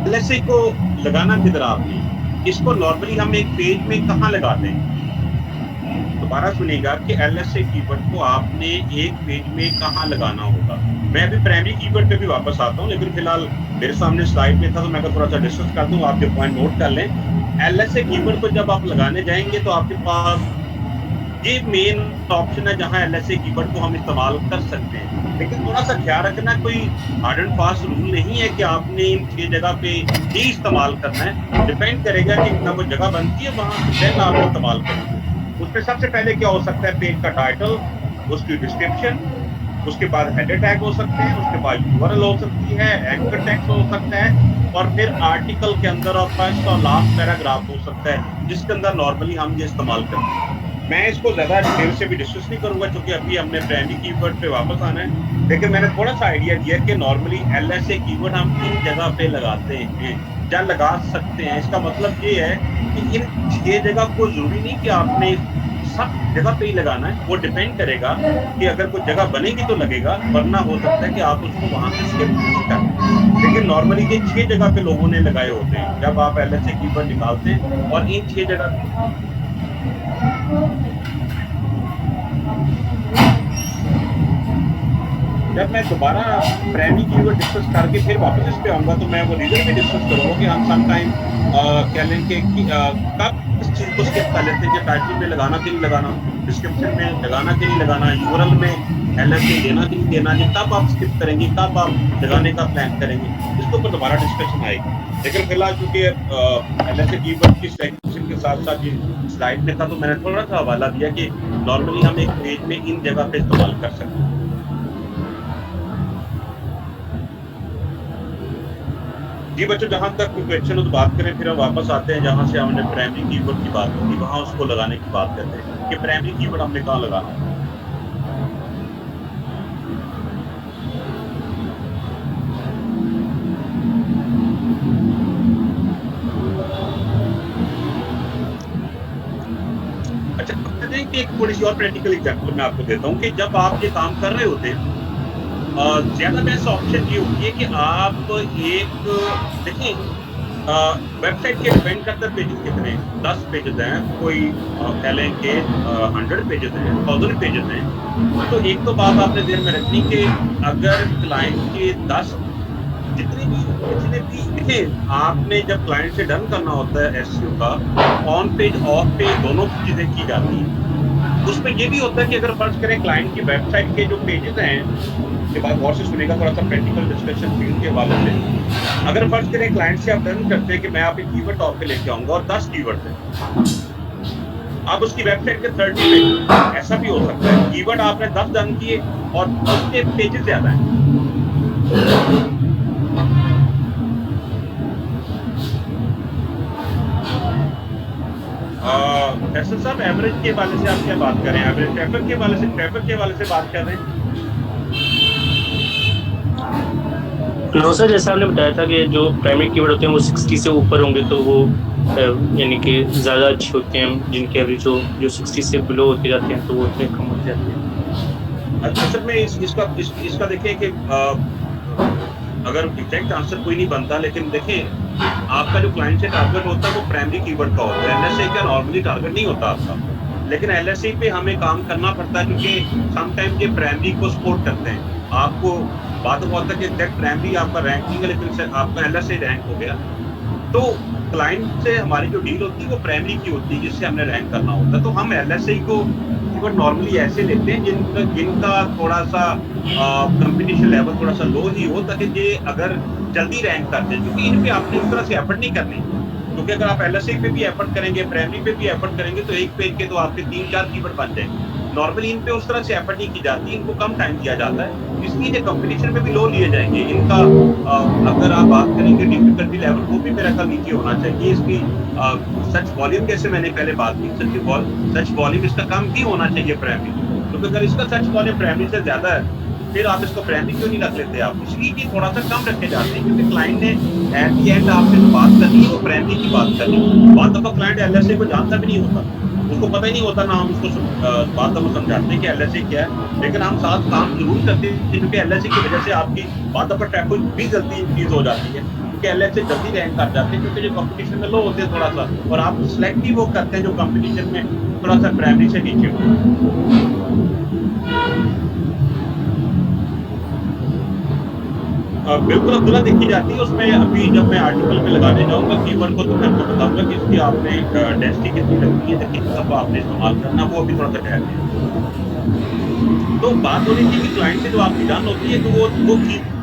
एलएसए को लगाना किधर आपने, इसको नॉर्मली हम एक पेज में कहाँ लगाते हैं, दोबारा सुनिएगा कि एलएसए कीवर्ड को आपने एक पेज में कहाँ लगाना होगा। मैं अभी प्राइमरी कीवर्ड पे भी वापस आता हूँ, लेकिन फिलहाल मेरे सामने स्लाइड में था तो मैं थोड़ा सा डिस्कस कर दूँ, आप जो पॉइंट नोट कर लें। एलएसए कीवर्ड को जब आप लगाने जाएंगे तो आपके पास ये मेन ऑप्शन है जहां एलएसए कीवर्ड को हम इस्तेमाल कर सकते हैं, लेकिन थोड़ा सा ख्याल रखना, कोई हार्ड एंड फास्ट रूल नहीं है कि आपने इन 6 जगह पे ही इस्तेमाल करना है। डिपेंड करेगा कि ना कोई जगह बनती है वहां देन आप इस्तेमाल करेंगे। उसमें सबसे पहले क्या हो सकता है, पेज का टाइटल, उसकी डिस्क्रिप्शन, उसके बाद हेडर टैग हो सकते हैं, उसके बाद यूआरएल हो सकती है, एंकर टेक्स्ट हो सकता है, और फिर आर्टिकल के अंदर और फर्स्ट और लास्ट पैराग्राफ हो सकता है, जिसके अंदर नॉर्मली हम ये इस्तेमाल करते हैं। मैं इसको ज्यादा डिटेल से भी डिस्कस नहीं करूंगा क्योंकि अभी हमने प्राइमरी कीवर्ड पे वापस आना है, लेकिन मैंने थोड़ा सा आइडिया दिया कि नॉर्मली एलएसए कीवर्ड हम किन जगह पे लगाते हैं या लगा सकते हैं। इसका मतलब ये है कि इन 6 जगह को जरूरी नहीं कि आपने सब जगह पे ही लगाना है, वो डिपेंड करेगा कि अगर कोई जगह बनेगी तो लगेगा, वरना हो सकता है कि आप उसको वहां से स्किप नहीं करें। लेकिन नॉर्मली ये 6 जगह पे लोगों ने लगाए होते हैं जब आप एलएसए कीवर्ड निकालते हैं, और इन 6 जगह जब मैं दोबारा प्राइमरी कीवर्ड डिस्कस करके फिर वापस इस पे आऊंगा तो मैं वो रीजन भी डिस्कस करूंगा कि हम सम टाइम क्या लेंगे कि कब इस चीज को स्किप कर लेते हैं, कि टाइटल में लगाना कि नहीं लगाना, डिस्क्रिप्शन में लगाना कि नहीं लगाना, यूआरएल में एलएसए देना कि नहीं देना, ये कब आप स्किप करेंगे, कब आप लगाने का प्लान करेंगे, इसके ऊपर दोबारा डिस्कशन आएगी। लेकिन फिलहाल क्योंकि एलएसए कीवर्ड की सेक्शन के साथ साथ ये स्लाइड में था तो मैंने थोड़ा सा हवाला दिया कि नॉर्मली हम एक पेज में इन जगह पे इस्तेमाल कर सकते हैं। जी बच्चों, जहां तक क्वेश्चन हो तो बात करें, फिर हम वापस आते हैं जहां से हमने प्राइमरी कीवर्ड की बात की, वहां उसको लगाने की बात करते हैं कि प्राइमरी कीवर्ड हमने कहाँ लगाना है। अच्छा, एक थोड़ी सी और प्रैक्टिकल एग्जांपल मैं आपको देता हूँ कि जब आप ये काम कर रहे होते हैं, ज्यादा बेस्ट ऑप्शन ये होती है कि आप एक देखिए, वेबसाइट के डिपेंड करता है पेजेस कितने हैं, 10 पेजेस हैं, कोई कह लें कि 100 पेजेस हैं, 1000 पेजेस हैं। तो एक तो बात आपने ध्यान में रखनी कि अगर क्लाइंट के 10 जितने भी देखिए, आपने जब क्लाइंट से डन करना होता है एसईओ का, ऑन पेज ऑफ पेज दोनों चीजें की जाती हैं। उसमें ये भी होता है कि अगर फर्ज करें क्लाइंट की वेबसाइट के जो पेजेस हैं, के बाद गौर से सुनेगा, थोड़ा सा प्रैक्टिकल डिस्कशन फील्ड के हवाले से। अगर फर्ज करें क्लाइंट से आप डन करते हैं कि मैं आप एक कीवर्ड टॉप पे लेके आऊंगा और 10 कीवर्ड है, आप उसकी वेबसाइट के 30 पेज, ऐसा भी हो सकता है कीवर्ड आपने 10 डन किए और उसके पेजेस ज्यादा हैं। फैसल साहब, एवरेज के हवाले से आप क्या बात करें, एवरेज ट्रैफिक के हवाले से बात कर रहे हैं? नो सर, जैसा आपने बताया था कि जो प्राइमरी कीवर्ड होते हैं वो 60 से ऊपर होंगे तो वो यानी कि ज़्यादा अच्छे होते हैं, जिनके एवरेज जो 60 से बिलो होते जाते हैं तो वो उतने कम हो जाते हैं। अच्छा सर, मैं इसका देखिए कि अगर एग्जैक्ट आंसर कोई नहीं बनता, लेकिन देखें आपका जो क्लाइंट से टारगेट होता है वो प्राइमरी कीवर्ड का होता है, एलएसए का नॉर्मली टारगेट नहीं होता आपका, लेकिन एलएसए पे हमें काम करना पड़ता है क्योंकि समटाइम ये प्राइमरी को सपोर्ट करते हैं। आपको बात होता है कि एग्जैक्ट प्राइमरी आपका रैंक नहीं है, लेकिन आपका एलएसए रैंक हो गया, तो क्लाइंट से हमारी जो डील होती है वो प्राइमरी की होती है, जिससे हमने रैंक करना होता है। तो हम एलएसआई को नॉर्मली ऐसे लेते हैं जिनका थोड़ा सा कंपटीशन लेवल थोड़ा सा लो ही हो, ताकि ये अगर जल्दी रैंक कर दें, क्योंकि इन पे आपने उस तरह से एफर्ट नहीं करनी। क्योंकि अगर आप एलएसआई पे भी एफर्ट करेंगे, प्राइमरी पे भी एफर्ट करेंगे, तो एक पेज के तो आपके 3-4 कीवर्ड बन जाएंगे। नॉर्मली इन पे उस तरह से एफर्ट नहीं की जाती, इनको कम टाइम दिया जाता है, इसलिए ये कंपटीशन में भी लो लिए जाएंगे। इनका अगर आप बात करेंगे डिफिकल्टी लेवल, वो भी मेरा ख्याल नीचे होना चाहिए। इसकी सर्च वॉल्यूम, जैसे मैंने पहले बात की, सर्च वॉल्यूम इसका कम ही होना चाहिए प्राइमरी, क्योंकि अगर इसका सर्च वॉल्यूम प्राइमरी से ज्यादा है, फिर आप इसको प्राइमरी क्यों नहीं रख लेते आप? इसलिए कि थोड़ा सा कम रखे जाते हैं, क्योंकि क्लाइंट ने एट द एंड आपसे जो बात करनी है वो प्राइमरी की बात करनी है। बहुत दफा क्लाइंट एलएसए को जानता भी नहीं होता, उसको पता ही नहीं होता ना। हम उसको बात को समझाते हैं कि एलएसए क्या है, लेकिन हम साथ काम जरूर करते हैं, क्योंकि एलएसए की वजह से आपकी बात पर ट्रैफिक भी जल्दी इंक्रीज हो जाती है, क्योंकि एलएसए जल्दी रैंक कर जाते हैं, क्योंकि जो कंपटीशन में लो होते हैं थोड़ा सा, और आप सिलेक्ट ही वो करते हैं जो कंपटीशन में थोड़ा सा प्राइमरी से नीचे हो। बिल्कुल अब्दुल्ला, देखी जाती है उसमें। अभी जब मैं आर्टिकल में लगाने जाऊंगा कीवर्ड को, तो मैं आपको बताऊंगा कि इसकी आपने डेंसिटी कितनी लगती है, कितनी दफा आपने इस्तेमाल करना, वो अभी थोड़ा सा टाइम है। तो बात हो रही थी कि क्लाइंट से जो आपकी डन होती है, तो वो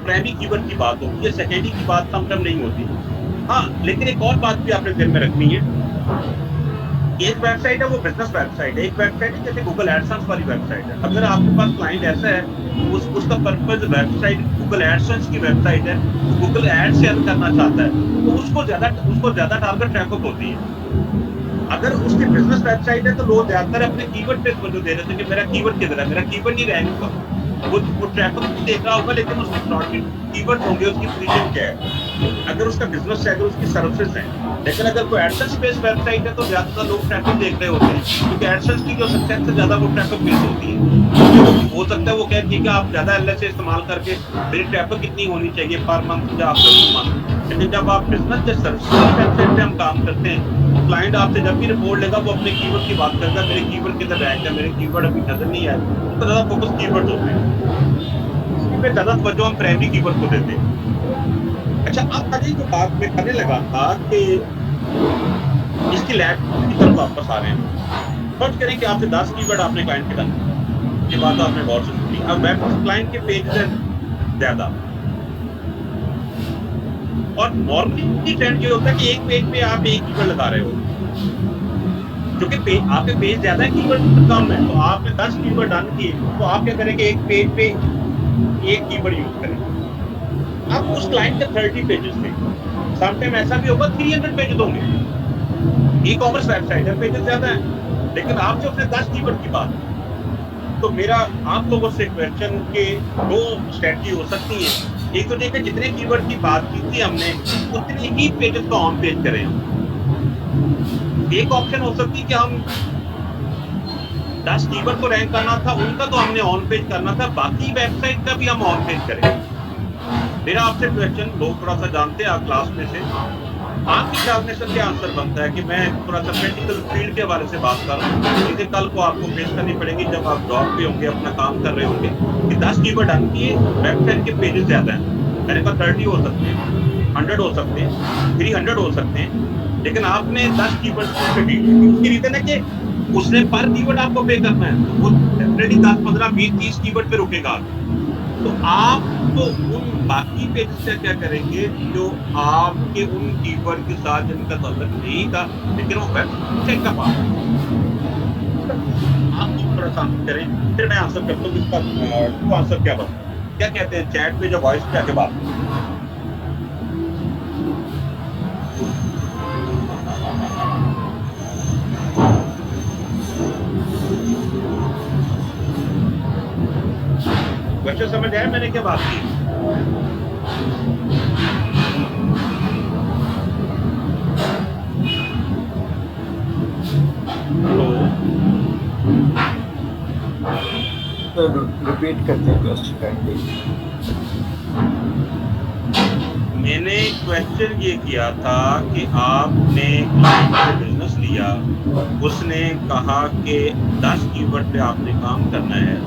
प्राइमरी कीवर्ड की बात होती है, सेकेंडरी की बात समटाइम नहीं होती। हाँ, लेकिन एक और बात भी आपने दिल में रखनी है। एक वेबसाइट है वो बिजनेस वेबसाइट है, एक वेबसाइट है जैसे गूगल एडसेंस वाली वेबसाइट है। अगर आपके पास क्लाइंट ऐसा है, उसका पर्पज वेबसाइट गूगल एडसेंस की वेबसाइट है, गूगल एड सेल करना चाहता है, तो उसको ज्यादा टारगेट ट्रैफिक होती है। अगर उसकी बिजनेस वेबसाइट है, तो लोग ज्यादातर अपने कीवर्ड पे जो दे रहे थे कि मेरा कीवर्ड किधर है, मेरा कीवर्ड नहीं रहेगा, वो ट्रैफिक नहीं देख रहा होगा, लेकिन उसके प्रोडक्ट कीवर्ड होंगे, उसकी पोजीशन क्या है, अगर उसका बिजनेस है, अगर उसकी सर्विसेज है। लेकिन अगर कोई एडसेंस बेस्ड वेबसाइट है, तो ज्यादातर लोग ट्रैफिक देख रहे होते हैं, क्योंकि एडसेंस की जो सक्सेस से ज्यादा वो ट्रैफिक बेस्ड होती है। हो सकता है वो कहे ठीक है, आप ज्यादा एलएसए इस्तेमाल करके मेरी ट्रैफिक कितनी होनी चाहिए पर मंथ या आफ्टर 2 मंथ। लेकिन जब आप बिजनेस या सर्विस वेबसाइट पे हम काम करते हैं, तो क्लाइंट आपसे जब भी रिपोर्ट लेगा, वो अपने कीवर्ड की बात करेगा, मेरे कीवर्ड किधर रैंक है, मेरे कीवर्ड अभी नजर नहीं आए, तो ज्यादा फोकस कीवर्ड होते हैं, इसी पे ज्यादा तवज्जो हम प्राइमरी कीवर्ड को देते हैं। अच्छा, अब अभी जो बात मैं करने लगा था कि इसकी लैब की तरफ वापस आ रहे हैं। फर्ज करें कि आपसे 10 कीवर्ड आपने क्लाइंट के डाले, ये बात आपने गौर से सुनी। अब वेब क्लाइंट के पेज से ज्यादा, और नॉर्मली ट्रेंड ये होता है कि एक पेज पे आप एक कीवर्ड लगा रहे हो, क्योंकि आपके पेज ज्यादा है, कीवर्ड कम है, तो आपने 10 कीवर्ड डन किए, तो आप क्या करेंगे, एक पेज पे एक कीवर्ड यूज करेंगे। अब उस क्लाइंट के 30 पेजेस थे, समटाइम ऐसा भी होगा 300 पेजेस होंगे, ई कॉमर्स वेबसाइट है, पेजेस ज्यादा है, लेकिन आप जो अपने 10 कीवर्ड की बात, तो मेरा आप लोगों से क्वेश्चन के 2 स्ट्रेटजी हो सकती है। एक तो देखिए, जितने कीवर्ड की बात की थी हमने, उतने ही पेजेस को ऑन पेज करें। एक ऑप्शन हो सकती है कि हम 10 कीवर्ड को रैंक करना था, उनका तो हमने ऑन पेज करना था, बाकी वेबसाइट का भी हम ऑन पेज करें। मेरा आपसे क्वेश्चन, लोग थोड़ा सा जानते हैं आप क्लास में से, आपकी क्लास में सर क्या आंसर बनता है कि मैं थोड़ा सा प्रैक्टिकल फील्ड के बारे से बात कर रहा हूँ, चीजें कल को आपको फेस करनी पड़ेगी जब आप जॉब पे होंगे, अपना काम कर रहे होंगे, कि 10 कीवर्ड डन किए, वेबसाइट के पेजेस ज्यादा हैं, मेरे पास 30 हो सकते हैं, 100 हो सकते हैं, 300 हो सकते हैं, लेकिन आपने 10 कीवर्ड पे डी, उसकी रीजन है कि उसने पर कीवर्ड आपको पे करना है, तो वो डेफिनेटली 10, 15, 20, 30 कीवर्ड पे रुकेगा। तो आप तो उन बाकी पेज से क्या करेंगे जो आपके उन कीवर्ड के साथ जिनका ताल्लुक नहीं था, लेकिन वो वेबसाइट का पार्ट है, आप थोड़ा सा आंसर करें, फिर मैं आंसर करता हूँ इसका तो आंसर क्या बता, क्या कहते हैं चैट पे, जो वॉइस पे आके बात। क्वेश्चन समझ आया मैंने क्या बात की? तो रिपीट करते हैं क्वेश्चन। मैंने क्वेश्चन ये किया था कि आपने क्लाइंट से बिजनेस लिया, उसने कहा कि 10 कीवर्ड पे आपने काम करना है,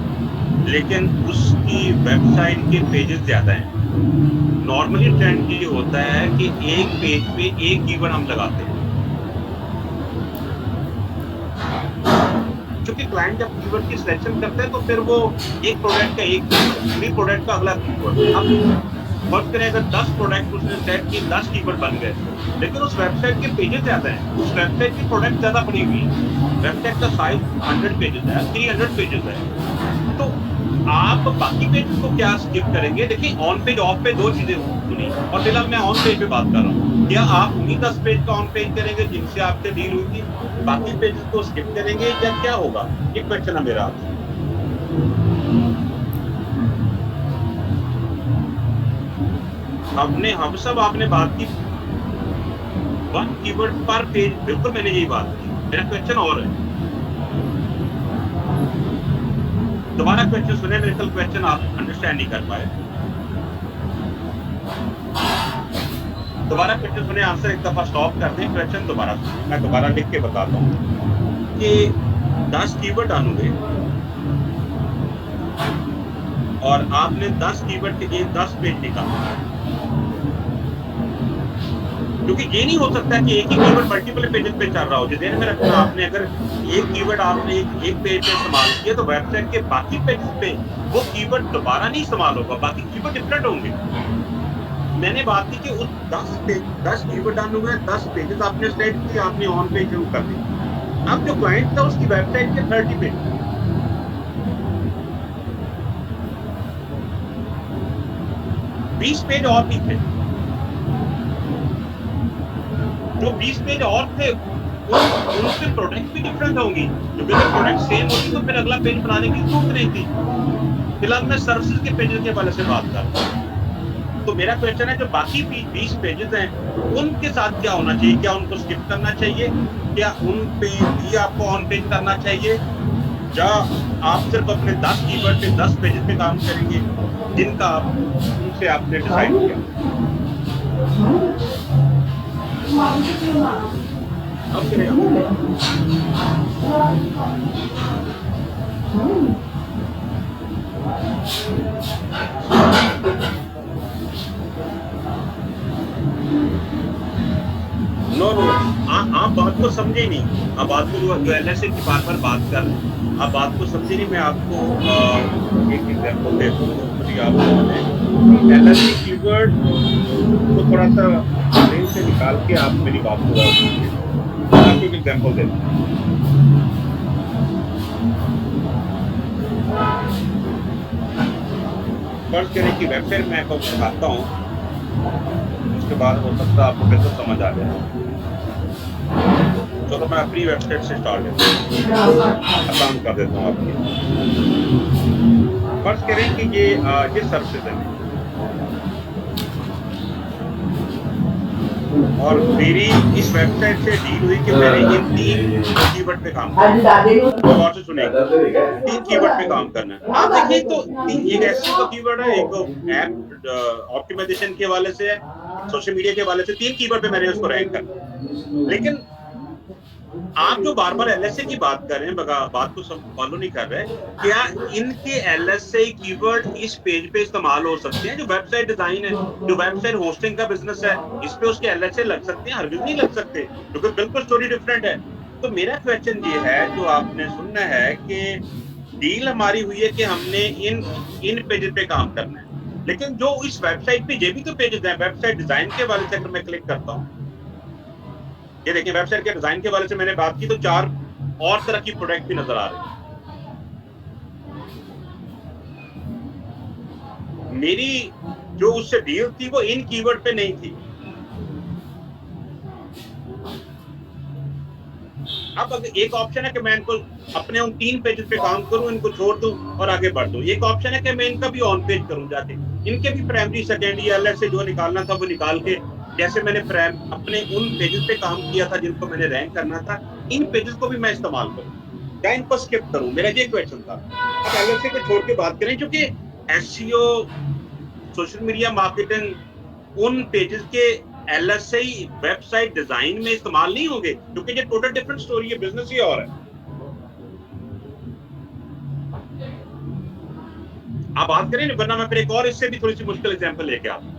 लेकिन उसकी वेबसाइट के पेजेस ज्यादा हैं, नॉर्मली ट्रेंड ये होता है कि एक पेज पे एक कीवर्ड हम लगाते हैं, क्योंकि क्लाइंट जब कीवर्ड की सिलेक्शन करते हैं तो फिर वो एक प्रोडक्ट का एक कीवर्ड, प्रोडक्ट का अगला कीवर्ड। अब वर्क करें, अगर 10 प्रोडक्ट उसने सेट किए, 10 कीवर्ड बन गए, लेकिन उस वेबसाइट के पेजेस ज्यादा हैं, उस वेबसाइट की प्रोडक्ट ज्यादा बनी हुई है, वेबसाइट का साइज 100 पेजेस है, 300 पेजेस है, तो आप बाकी पेज को क्या स्किप करेंगे? देखिए ऑन पेज ऑफ पे दो चीजें सुनी, और फिलहाल मैं ऑन पेज पे बात कर रहा हूँ। क्या आप उन्हीं 10 पेज का ऑन पेज करेंगे जिनसे आपसे डील हुई थी, बाकी पेजेस को स्किप करेंगे, या क्या होगा? ये क्वेश्चन है मेरा आपसे। हम सब आपने बात की 1 कीवर्ड पर पेज, बिल्कुल मैंने यही बात की। मेरा क्वेश्चन और है, दोबारा क्वेश्चन सुने, मेरे कल क्वेश्चन आप अंडरस्टैंड नहीं कर पाए, दोबारा क्वेश्चन सुने, आंसर एक दफा स्टॉप कर दें, क्वेश्चन दोबारा सुने, मैं दोबारा लिख के बताता हूँ कि 10 कीवर्ड डालूंगे और आपने 10 कीवर्ड के लिए 10 पेज निकालना, क्योंकि ये नहीं हो सकता कि एक ही कीवर्ड मल्टीपल पेजेस पे चल रहा हो। ध्यान में रखना, आपने अगर एक कीवर्ड आपने एक पेज पे इस्तेमाल किया तो वेबसाइट के बाकी पेजेस पे वो कीवर्ड दोबारा नहीं इस्तेमाल होगा, बाकी कीवर्ड डिफरेंट होंगे। मैंने बात की कि उस 10 कीवर्ड डालूंगा, 10 पेजेस आपने सेलेक्ट किए, आपने ऑन पेज शुरू कर दिया। अब जो क्लाइंट था उसकी वेबसाइट के 30 पेज, 20 पेज और भी थे, जो 20 पेज और थे उनसे प्रोडक्ट भी डिफरेंट होंगी, क्योंकि अगर प्रोडक्ट सेम होगी तो फिर अगला पेज बनाने की जरूरत नहीं थी। फिलहाल मैं सर्विसेज के पेजेस के बारे से बात कर रहा हूँ। तो मेरा क्वेश्चन है, जो बाकी 20 पेजेस हैं उनके साथ क्या होना चाहिए? क्या उनको स्किप करना चाहिए? क्या उन पे भी आपको ऑन पेज करना चाहिए? या आप सिर्फ अपने 10 कीवर्ड पे 10 पेजेस पे काम करेंगे जिनका उनसे आपने डिसाइड किया? अब आप बात को समझे नहीं, आप बात को जो एलएसए की बार बात कर रहे हैं, आप बात को समझे नहीं। मैं आपको एक एग्जांपल देता हूँ, आप एलएसए कीवर्ड को थोड़ा सा ब्रेन से निकाल के आप मेरी बात को गौर कीजिए। आपको एक एग्जांपल देता हूँ। फर्ज करें कि वेबसाइट मैं आपको दिखाता हूँ, उसके बाद हो सकता है आपको बिल्कुल समझ आ जाए। चलो मैं अपनी वेबसाइट से स्टार्ट करता हूँ, आसान कर देता हूँ आपकी। फर्ज करें कि ये सर्विसेज है और मेरी इस वेबसाइट से डील हुई कि मैंने इन 3 कीवर्ड पे काम करना है। और से सुनेगा, 3 कीवर्ड पे काम करना है। आप देखिए तो एक एसईओ का कीवर्ड है, एक ऐप ऑप्टिमाइजेशन के हवाले से है, सोशल मीडिया के हवाले से, 3 कीवर्ड पे मैंने उसको रैंक करना। लेकिन आप जो बार-बार एलएसए की बात कर रहे हैं, बात को सब फॉलो नहीं कर रहे, क्या इनके एलएसए कीवर्ड इस पेज पे इस्तेमाल हो सकते हैं? जो वेबसाइट डिजाइन है, जो वेबसाइट होस्टिंग का बिजनेस है, इस पे उसके एलएसए लग सकते हैं? हरगिज नहीं लग सकते, क्योंकि बिल्कुल स्टोरी डिफरेंट है। तो मेरा क्वेश्चन ये है, जो आपने सुनना है कि डील हमारी हुई है कि हमने इन पेजेस पे काम करना है, लेकिन जो इस वेबसाइट पे ये भी तो पेजेस हैं। वेबसाइट डिजाइन के वाले से अगर मैं क्लिक करता हूँ, ये देखिए वेबसाइट के डिजाइन के बारे से मैंने बात की तो 4 और तरह की प्रोडक्ट भी नजर आ रही है। मेरी जो उससे डील थी वो इन कीवर्ड पे नहीं थी। अब अगर एक ऑप्शन है कि मैं इनको अपने उन 3 पेजेस पे काम करूं, इनको छोड़ दूं और आगे बढ़ दूं। एक ऑप्शन है कि मैं इनका भी ऑन पेज करूं, जाके इनके भी प्राइमरी सेकेंडरी एलएस से जो निकालना था वो निकाल के, जैसे मैंने अपने उन पेजेस पे काम किया था जिनको मैंने रैंक करना था, इन पेजेस को भी मैं इस्तेमाल करूं या इनको स्किप करूं? मेरा ये क्वेश्चन था। अब एलएसए को छोड़ के बात करें, क्योंकि एसईओ, सोशल मीडिया मार्केटिंग, उन पेजेस के एलएसए वेबसाइट डिजाइन में इस्तेमाल नहीं होंगे, क्योंकि ये टोटल डिफरेंट स्टोरी है, बिजनेस ही और है। आप बात करें, वरना मैं फिर एक और इससे भी थोड़ी सी मुश्किल एग्जाम्पल लेके आता हूँ।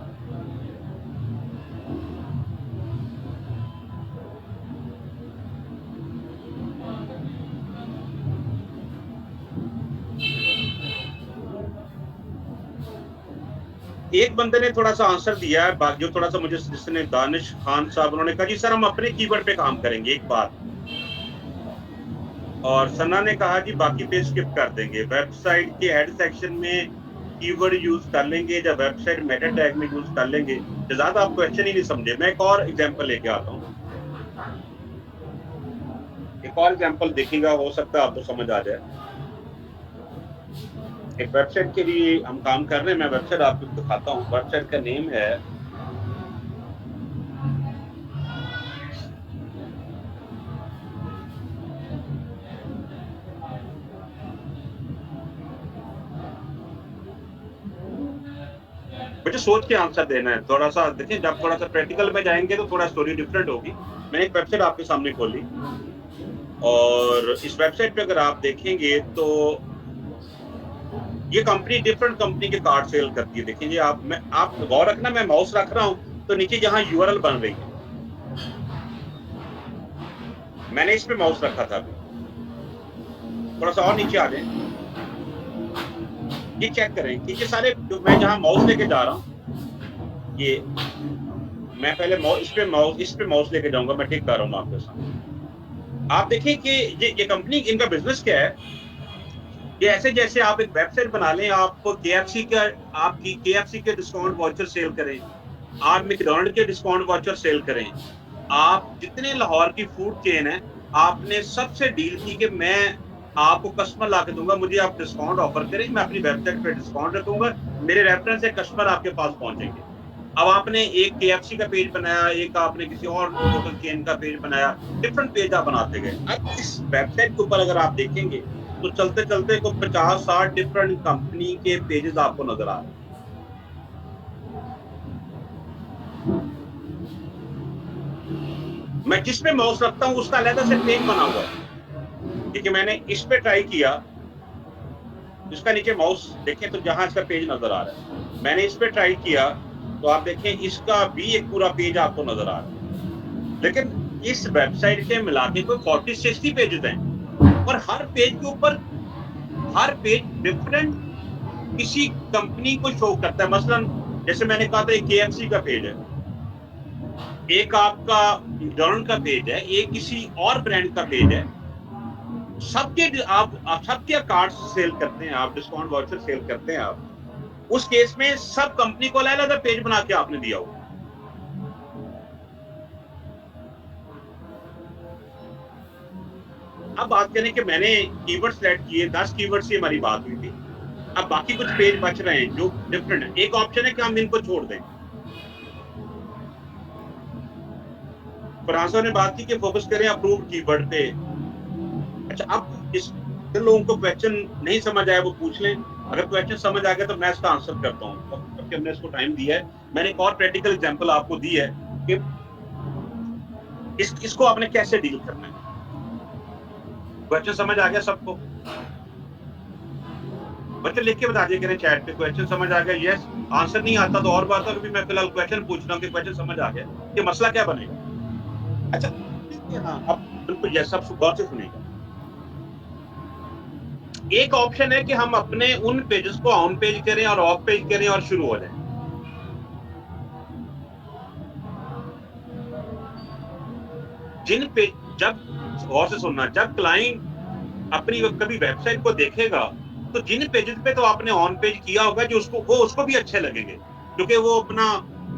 एक बंदे ने थोड़ा सा आंसर दिया है, जो थोड़ा सा मुझे, जिसने दानिश खान साहब, उन्होंने कहा जी सर हम अपने कीवर्ड पे काम करेंगे एक बार, और सना ने कहा जी बाकी पेज स्किप कर देंगे, वेबसाइट के हेड सेक्शन में कीवर्ड यूज कर लेंगे या वेबसाइट मेटा टैग में यूज कर लेंगे। ज्यादा आप क्वेश्चन ही नहीं समझे। मैं एक और एग्जांपल लेके आता हूँ, एक और एग्जांपल देखिएगा, हो सकता है आपको समझ आ जाए। एक वेबसाइट के लिए हम काम कर रहे हैं, मैं वेबसाइट आपको दिखाता हूँ। वेबसाइट का नेम है मुझे सोच के आंसर देना है, थोड़ा सा देखिए, जब थोड़ा सा प्रैक्टिकल में जाएंगे तो थोड़ा स्टोरी डिफरेंट होगी। मैंने एक वेबसाइट आपके सामने खोली और इस वेबसाइट पे अगर आप देखेंगे तो ये कंपनी डिफरेंट कंपनी के कार्ड सेल करती है। देखिए आप गौर रखना, मैं माउस रख रहा हूं तो नीचे जहां यूआरएल बन रही है, मैंने इस पे माउस रखा था। अभी थोड़ा सा और नीचे आ जाए, ये चेक करें कि ये सारे जो मैं जहां माउस लेके जा रहा हूं, ये मैं पहले इस पे माउस लेके जाऊंगा, मैं ठीक कर रहा हूँ आपके साथ। आप देखिए कि ये कंपनी, इनका बिजनेस क्या है। ये ऐसे जैसे आप एक वेबसाइट बना लें, आपको केएफसी के डिस्काउंट वाउचर सेल करें, आप मैकडॉनल्ड के डिस्काउंट वाउचर सेल करें, आप जितने लाहौर की फूड चेन है, आपने सबसे डील की कि मैं आपको कस्टमर ला के दूंगा, मुझे आप डिस्काउंट ऑफर करें, मैं अपनी वेबसाइट पे डिस्काउंट रखूंगा, मेरे रेफरेंस से कस्टमर आपके पास पहुंचेंगे। अब आपने एक केएफसी का पेज बनाया, एक आपने किसी और होटल चेन का पेज बनाया, डिफरेंट पेज आप बनाते गए। अब इस वेबसाइट के ऊपर अगर आप देखेंगे तो चलते चलते को 50-60 डिफरेंट कंपनी के पेजेस आपको नजर आ रहे हैं। मैं जिस पे माउस रखता हूं उसका अलग से पेज बना हुआ है। देखिए मैंने इस पे ट्राई किया, इसका नीचे माउस देखें तो जहां इसका पेज नजर आ रहा है, मैंने इस पे ट्राई किया तो आप देखें इसका भी एक पूरा पेज आपको नजर आ रहा है। लेकिन इस वेबसाइट के मिला के कोई 40-60 पेजेस हैं और हर पेज के ऊपर हर पेज डिफरेंट किसी कंपनी को शो करता है। मसलन जैसे मैंने कहा था, एक केएफसी का पेज है, एक आपका मैकडॉनल्ड का पेज है, एक किसी और ब्रांड का पेज है। सबके आप सबके कार्ड सेल करते हैं, आप डिस्काउंट वाउचर सेल करते हैं। आप उस केस में सब कंपनी को अलग अलग पेज बना के आपने दिया हो। अब बात करें कि मैंने कीवर्ड सेलेक्ट किए, 10 कीवर्ड से हमारी बात हुई थी। अब बाकी कुछ पेज बच रहे हैं जो डिफरेंट है। एक ऑप्शन है कि हम इनको छोड़ दें। फ्रांसो ने बात की कि फोकस करें अप्रूव्ड कीवर्ड पे। अच्छा, अब जिन लोगों को क्वेश्चन नहीं समझ आया वो पूछ लें, अगर क्वेश्चन समझ आ गया तो मैं इसका आंसर करता हूँ, क्योंकि हमने इसको टाइम दिया है। मैंने एक और प्रैक्टिकल एग्जांपल आपको दी है कि इसको आपने कैसे डील करना है। क्वेश्चन समझ आ गया सबको? बच्चे लिख के बता दिए करें चैट पे, क्वेश्चन समझ आ गया, यस। आंसर नहीं आता तो और बात है, मैं फिलहाल क्वेश्चन पूछ रहा हूँ कि क्वेश्चन समझ आ गया, कि मसला क्या बनेगा। अच्छा, हाँ, अब बिल्कुल यस, सब गौर से सुनेगा। एक ऑप्शन है कि हम अपने उन पेजेस को ऑन पेज करें और ऑफ पेज करें और शुरू हो जाए। जिन पेज, जब गौर से सुनना, जब क्लाइंट अपनी कभी वेबसाइट को देखेगा तो जिन पेजेस पे तो आपने ऑन पेज किया होगा, जो उसको भी अच्छे लगेंगे, क्योंकि वो अपना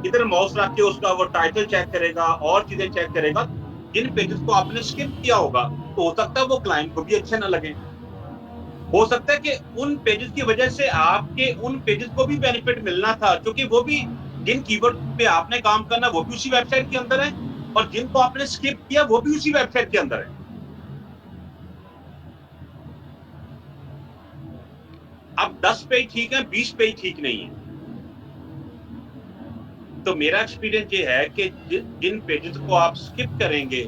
इधर माउस रख के उसका वो टाइटल चेक करेगा और चीजें चेक करेगा। जिन पेजेस को आपने स्किप किया होगा तो हो सकता है वो क्लाइंट को भी अच्छे ना लगे। हो सकता है कि उन पेजेस की वजह से आपके उन पेजेस को भी बेनिफिट मिलना था, क्योंकि वो भी जिन कीवर्ड पे आपने काम करना वो भी उसी वेबसाइट के अंदर है, और जिनको आपने स्किप किया वो भी उसी वेबसाइट के अंदर है। अब 10 पेज ठीक है, 20 पेज ठीक नहीं है। तो मेरा एक्सपीरियंस ये है कि जिन पेजेस को आप स्किप करेंगे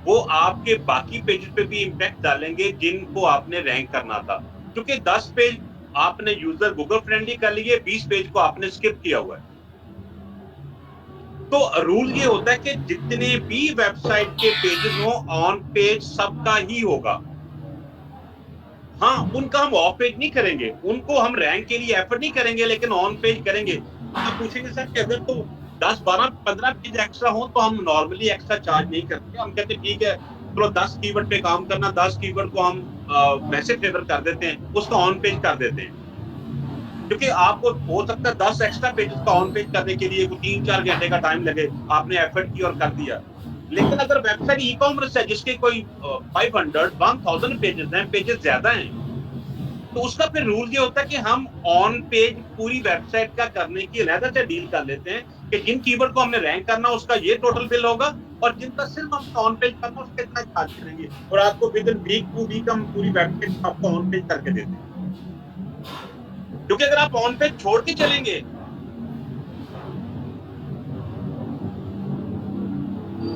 वो आपके बाकी पेजेस पे भी इंपैक्ट डालेंगे जिनको आपने रैंक करना था। क्योंकि 10 पेज आपने यूजर गूगल फ्रेंडली कर लिए, 20 पेज को आपने स्किप किया हुआ है। तो रूल ये होता है कि जितने भी वेबसाइट के पेजेस हो, ऑन पेज सबका ही होगा। हाँ, उनका हम ऑफ पेज नहीं करेंगे, उनको हम रैंक के लिए एफर्ट नहीं करेंगे, लेकिन ऑन पेज करेंगे। आप पूछेंगे सर कि अगर तो 10, 12, 15 पेज एक्स्ट्रा हो तो हम नॉर्मली एक्स्ट्रा चार्ज नहीं करते। हम कहते हैं ठीक है, चलो 10 कीवर्ड पे काम करना, 10 कीवर्ड को हम वैसे फेवर कर देते हैं, उसका ऑन पेज कर देते हैं। क्योंकि आपको हो सकता है 10 एक्स्ट्रा पेजेस का ऑन पेज करने के लिए 3-4 घंटे का टाइम लगे, आपने एफर्ट की और कर दिया। लेकिन अगर वेबसाइट ई कॉमर्स है जिसके कोई 500, 1000 पेजेस हैं, पेजेस ज्यादा हैं, तो उसका फिर रूल ये होता है कि हम ऑन पेज पूरी वेबसाइट का करने की अलहदा से डील कर लेते हैं कि जिन कीवर्ड को हमने रैंक करना उसका ये टोटल बिल होगा, और जिनका सिर्फ हम ऑन पेज करना उसका इतना चार्ज करेंगे, और आपको विद इन वीक 2 वीक हम पूरी वेबसाइट आपको ऑन पेज करके देते हैं। क्योंकि अगर आप ऑन पेज छोड़ के चलेंगे,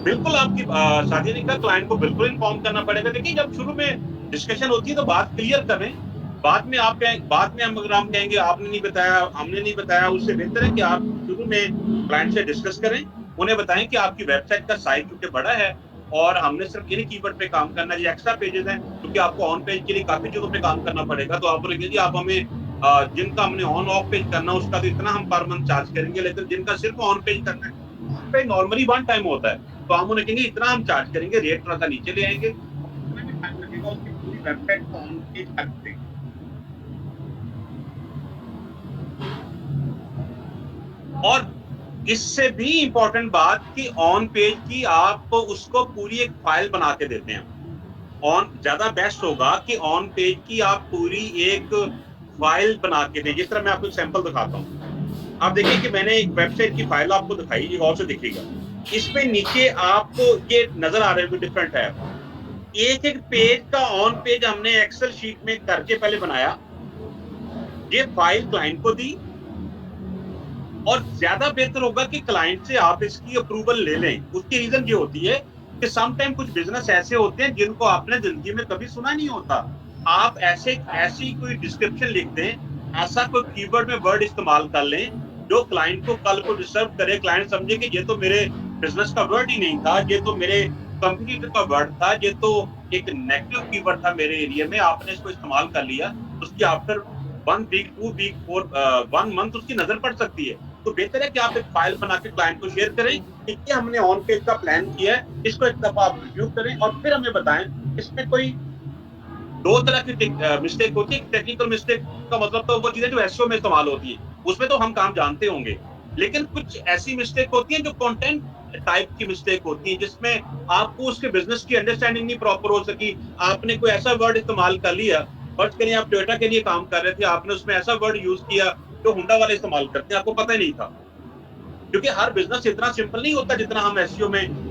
बिल्कुल आपकी साथी ने कहा क्लाइंट को बिल्कुल इन्फॉर्म करना पड़ेगा। देखिए, जब शुरू में डिस्कशन होती है तो बात क्लियर करें। बाद में अगर हम कहेंगे आपने नहीं बताया, हमने नहीं बताया, उससे बेहतर है कि आप शुरू में क्लाइंट से डिस्कस करें, उन्हें बताएं कि आपकी वेबसाइट का साइज क्योंकि बड़ा है और हमने सिर्फ इन्हीं कीवर्ड पे काम करना है, ये एक्स्ट्रा पेजेस हैं क्योंकि आपको ऑन पेज के लिए काफी चीजों पे काम करना पड़ेगा। तो आप बोलेंगे जी आप हमें जिनका हमने ऑन ऑफ पेज करना उसका तो इतना हम पर मंथ चार्ज करेंगे, लेकिन जिनका सिर्फ ऑन पेज करना है, ऑन पेज नॉर्मली 1 टाइम होता है, तो हम उन्हें कहेंगे इतना हम चार्ज करेंगे, रेट थोड़ा सा नीचे ले आएंगे, उतना भी टाइम लगेगा उसकी पूरी वेबसाइट को ऑन पेज कर देंगे। और इससे भी इंपॉर्टेंट बात कि ऑन पेज की आप उसको पूरी एक फाइल बना के देते हैं। ऑन ज्यादा बेस्ट होगा कि ऑन पेज की आप पूरी एक फाइल बना के दें। जिस तरह मैं आपको सैंपल दिखाता हूँ, आप देखिए कि मैंने एक वेबसाइट की फाइल आपको दिखाई, ये गौर से दिखेगा। इसमें नीचे आपको ये नजर आ रहे हैं डिफरेंट टैब। एक एक पेज का ऑन पेज हमने एक्सेल शीट में करके पहले बनाया, ये फाइल क्लाइंट को दी, और ज्यादा बेहतर होगा कि क्लाइंट से आप इसकी अप्रूवल ले लें। उसकी रीजन ये होती है कि सम टाइम कुछ बिजनेस ऐसे होते हैं जिनको आपने जिंदगी में कभी सुना नहीं होता। आप ऐसी कोई डिस्क्रिप्शन लिख दें, ऐसा कोई कीवर्ड में वर्ड इस्तेमाल कर लें जो क्लाइंट को कल को डिस्टर्ब करे, क्लाइंट समझे कि ये तो मेरे बिजनेस का वर्ड ही नहीं था, ये तो मेरे कंपटीटर का वर्ड था, ये तो एक नेगेटिव कीवर्ड था मेरे एरिया में, आपने इसको इस्तेमाल कर लिया, उसकी आफ्टर 1 वीक 2 वीक 1 मंथ उसकी नजर पड़ सकती है। तो बेहतर है कि आप एक फाइल बना के क्लाइंट को शेयर करें कि ये हमने ऑन पेज का प्लान किया है, इसको एक दफा आप रिव्यू करें और फिर हमें बताएं। इसमें कोई 2 तरह की मिस्टेक होती है। टेक्निकल मिस्टेक का मतलब तो वो चीजें जो एसईओ में इस्तेमाल होती है, उसमें तो हम काम जानते होंगे, लेकिन कुछ ऐसी मिस्टेक होती है जो कंटेंट टाइप की मिस्टेक होती है, जिसमें आपको उसके बिजनेस की अंडरस्टैंडिंग नहीं प्रॉपर हो सकी। आपने कोई ऐसा वर्ड इस्तेमाल कर लिया, फर्ज करिए आप टोयोटा के लिए काम कर रहे थे, आपने उसमें ऐसा वर्ड यूज किया जो होंडा वाले इस्तेमाल करते हैं, आपको पता ही नहीं था। क्योंकि हर बिजनेस इतना सिंपल नहीं होता जितना हम एसईओ में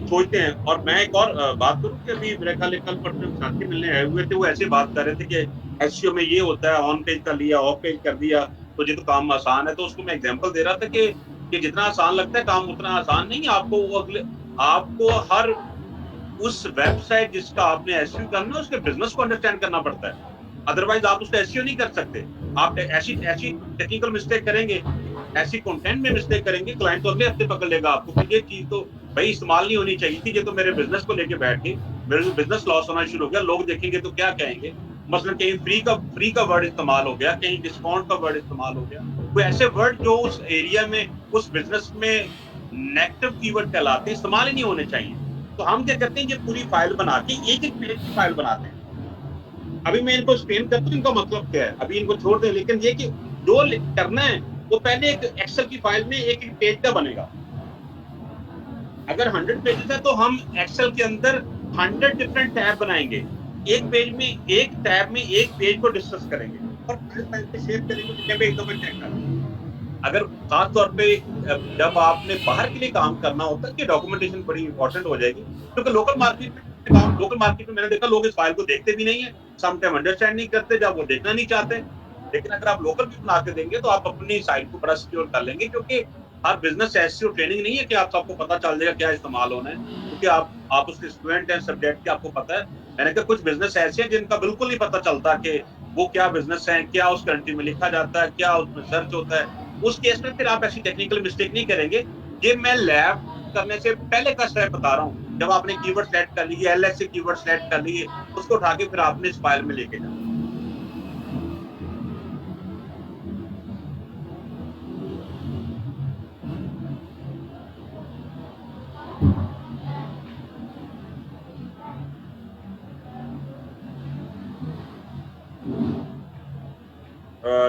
सोचते हैं। और मैं एक और बात करूं कि अभी मेरे ख्याल कल परसों साथी मिलने आए हुए थे, वो ऐसे बात कर रहे थे कि एसईओ में ये होता है, ऑन पेज कर लिया, ऑफ पेज कर दिया तो ये तो काम आसान है। तो उसको मैं एग्जांपल दे रहा था कि जितना आसान लगता है काम उतना आसान नहीं। आपको हर उस वेबसाइट जिसका आपने एसईओ करना है उसके बिजनेस को अंडरस्टैंड करना पड़ता है, अदरवाइज आप उसका एसईओ नहीं कर सकते। आप ऐसी टेक्निकल मिस्टेक करेंगे, ऐसी कंटेंट में मिस्टेक करेंगे, क्लाइंट तो अगले हफ्ते पकड़ लेगा आपको कि ये चीज तो भाई इस्तेमाल नहीं होनी चाहिए थी, ये तो मेरे बिजनेस को लेके बैठ के मेरे बिजनेस लॉस होना शुरू हो गया, लोग देखेंगे तो क्या कहेंगे। मसलन कहीं फ्री का वर्ड इस्तेमाल हो गया, कहीं डिस्काउंट का वर्ड इस्तेमाल हो गया, कोई ऐसे वर्ड जो उस एरिया में उस बिजनेस में नेगेटिव कीवर्ड कहलाते हैं, इस्तेमाल ही नहीं होने चाहिए। तो हम क्या करते हैं, ये पूरी फाइल बना के एक एक पेज की फाइल बनाते हैं। अभी मैं इनको एक्सप्लेन करता हूँ इनका मतलब क्या है, अभी इनको छोड़ दें, लेकिन ये कि जो करना है वो पहले एक एक्सेल की फाइल में एक एक पेज का बनेगा। अगर 100 पेजेस है तो हम एक्सेल के अंदर 100 डिफरेंट टैब बनाएंगे, एक पेज में एक टैब में एक पेज को डिस्कस करेंगे और फाइल पे शेयर करेंगे, जब एक दफा चेक करेंगे। अगर खास तौर पे जब आपने बाहर के लिए काम करना होता है कि डॉक्यूमेंटेशन बड़ी इंपॉर्टेंट हो जाएगी, क्योंकि लोकल मार्केट में मैंने देखा लोग इस फाइल को देखते भी नहीं है, सम टाइम अंडरस्टैंड नहीं करते, जब वो देखना नहीं चाहते। लेकिन अगर आप लोकल भी बना के देंगे तो आप अपनी साइट को बड़ा सिक्योर कर लेंगे, क्योंकि हर बिजनेस एसईओ ट्रेनिंग नहीं है कि आप सबको पता चल जाएगा क्या इस्तेमाल होना है, क्योंकि आप उसके स्टूडेंट हैं, सब्जेक्ट के आपको पता है। मैंने कहा कुछ बिजनेस ऐसे हैं जिनका बिल्कुल नहीं पता चलता कि वो क्या बिजनेस है, क्या उस कंट्री में लिखा जाता है, क्या उसमें सर्च होता है। उस केस में फिर आप ऐसी टेक्निकल मिस्टेक नहीं करेंगे। ये मैं लैब करने से पहले का स्टेप बता रहा हूँ। जब आपने कीवर्ड सेलेक्ट कर लिए, एलएस से कीवर्ड सेलेक्ट कर लिए, उसको उठा के फिर आपने इस फाइल में लेके जाना।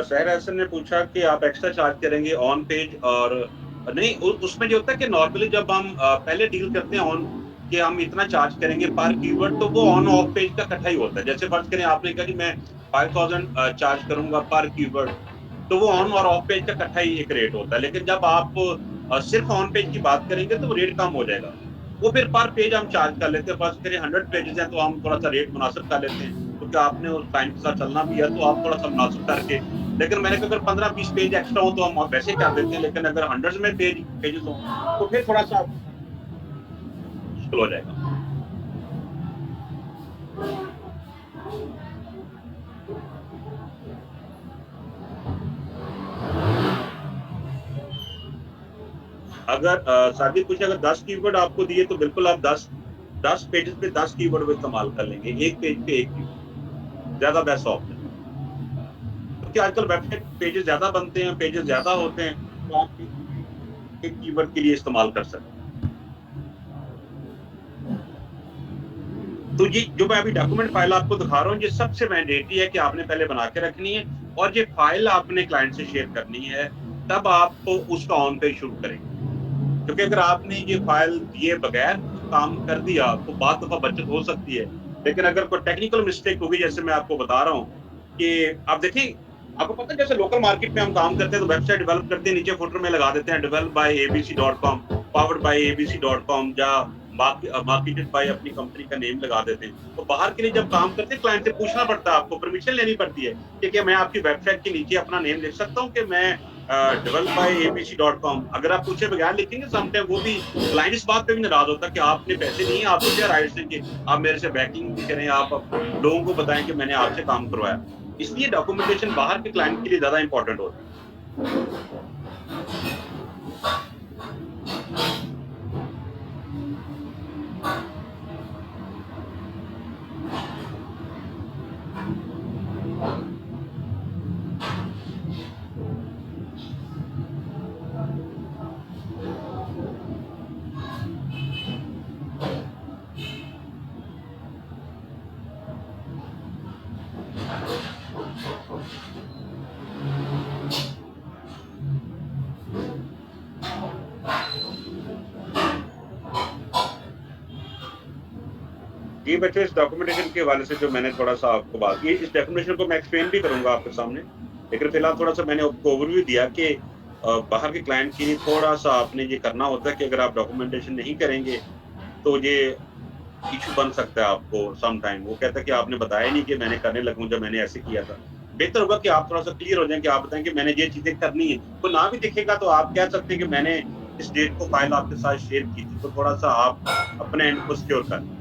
सहर हसन ने पूछा कि आप एक्स्ट्रा चार्ज करेंगे ऑन पेज और नहीं, उसमें जो होता है कि नॉर्मली जब हम पहले डील करते हैं ऑन कि हम इतना चार्ज करेंगे पर कीवर्ड, तो वो ऑन ऑफ पेज का इकट्ठा ही होता है। जैसे फर्ज करें आपने कहा कि मैं 5000 चार्ज करूंगा पर कीवर्ड, तो वो ऑन और ऑफ पेज का इकट्ठा ही एक रेट होता है। लेकिन जब आप सिर्फ ऑन पेज की बात करेंगे तो वो रेट कम हो जाएगा। वो फिर पर पेज हम चार्ज कर लेते हैं। फर्ज करें 100 पेजेस हैं तो हम थोड़ा सा रेट मुनासिब कर लेते हैं, क्योंकि आपने उस टाइम के साथ चलना भी है, तो आप थोड़ा सा मुनासिब करके। लेकिन मैंने कहा अगर 15-20 पेज एक्स्ट्रा हो तो हम वैसे कर देते हैं, लेकिन अगर हंड्रेड्स में पेजेस हो तो फिर थोड़ा सा मुश्किल हो जाएगा। अगर सादी पूछे अगर 10 कीवर्ड आपको दिए तो बिल्कुल आप 10 पेजेस पे 10 कीवर्ड इस्तेमाल कर लेंगे, एक पेज पे एक कीवर्ड ज्यादा बेस्ट ऑप्शन है। क्योंकि आजकल वेबसाइट पेजेस ज्यादा बनते हैं, पेजेस ज्यादा होते हैं, तो आप एक कीवर्ड के लिए इस्तेमाल कर सकते हैं। तो ये जो मैं अभी डॉक्यूमेंट फाइल आपको दिखा रहा हूँ, ये सबसे मैंडेटरी है कि आपने पहले बना के रखनी है, और ये फाइल आपने क्लाइंट से शेयर करनी है, तब आप उसका ऑन पेज शुरू करेंगे। क्योंकि अगर आपने ये फाइल दिए बगैर काम कर दिया तो बाद दफा बचत हो सकती है। लेकिन अगर कोई टेक्निकल मिस्टेक होगी, जैसे मैं आपको बता रहा हूँ कि आप देखें, आपको पता है जैसे लोकल मार्केट में हम काम करते हैं तो वेबसाइट डेवलप करते हैं, नीचे फुटर में लगा देते हैं develop by abc.com, powered by abc.com, या मार्केटेड बाय अपनी कंपनी का नेम लगा देते हैं। तो बाहर के लिए जब काम करते हैं क्लाइंट से पूछना पड़ता है, आपको परमिशन लेनी पड़ती है कि क्या मैं आपकी वेबसाइट के नीचे अपना नेम लिख सकता हूँ कि मैं डेवलप बाय abc.com। अगर आप पूछे बगैर लिखेंगे समटाइम वो भी क्लाइंट इस बात पे भी नाराज होता है कि आपने पैसे नहीं है, आपको क्या राइट है कि आप मेरे से बैकिंग भी करें, आप लोगों को बताएं कि मैंने आपसे काम करवाया। इसलिए डॉक्यूमेंटेशन बाहर के क्लाइंट के लिए ज्यादा इंपॉर्टेंट होती है। जी बच्चों, इस डॉक्यूमेंटेशन के हवाले से जो मैंने थोड़ा सा आपको बात की, इस डॉक्यूमेंटेशन को मैं एक्सप्लेन भी करूंगा आपके सामने, लेकिन फिलहाल थोड़ा सा मैंने आपको ओवरव्यू दिया कि बाहर के क्लाइंट के लिए थोड़ा सा आपने ये करना होता है कि अगर आप डॉक्यूमेंटेशन नहीं करेंगे तो ये इशू बन सकता है आपको सम टाइम। वो कहता है कि आपने बताया नहीं कि मैंने करने लगूं जब मैंने ऐसे किया था। बेहतर होगा कि आप थोड़ा सा क्लियर हो जाएं कि आप बताएं कि मैंने ये चीजें करनी है। तो ना भी दिखेगा तो आप कह सकते हैं कि मैंने इस डेट को फाइल आपके साथ शेयर की थी, तो थोड़ा सा आप अपने एंड को सिक्योर कर लें।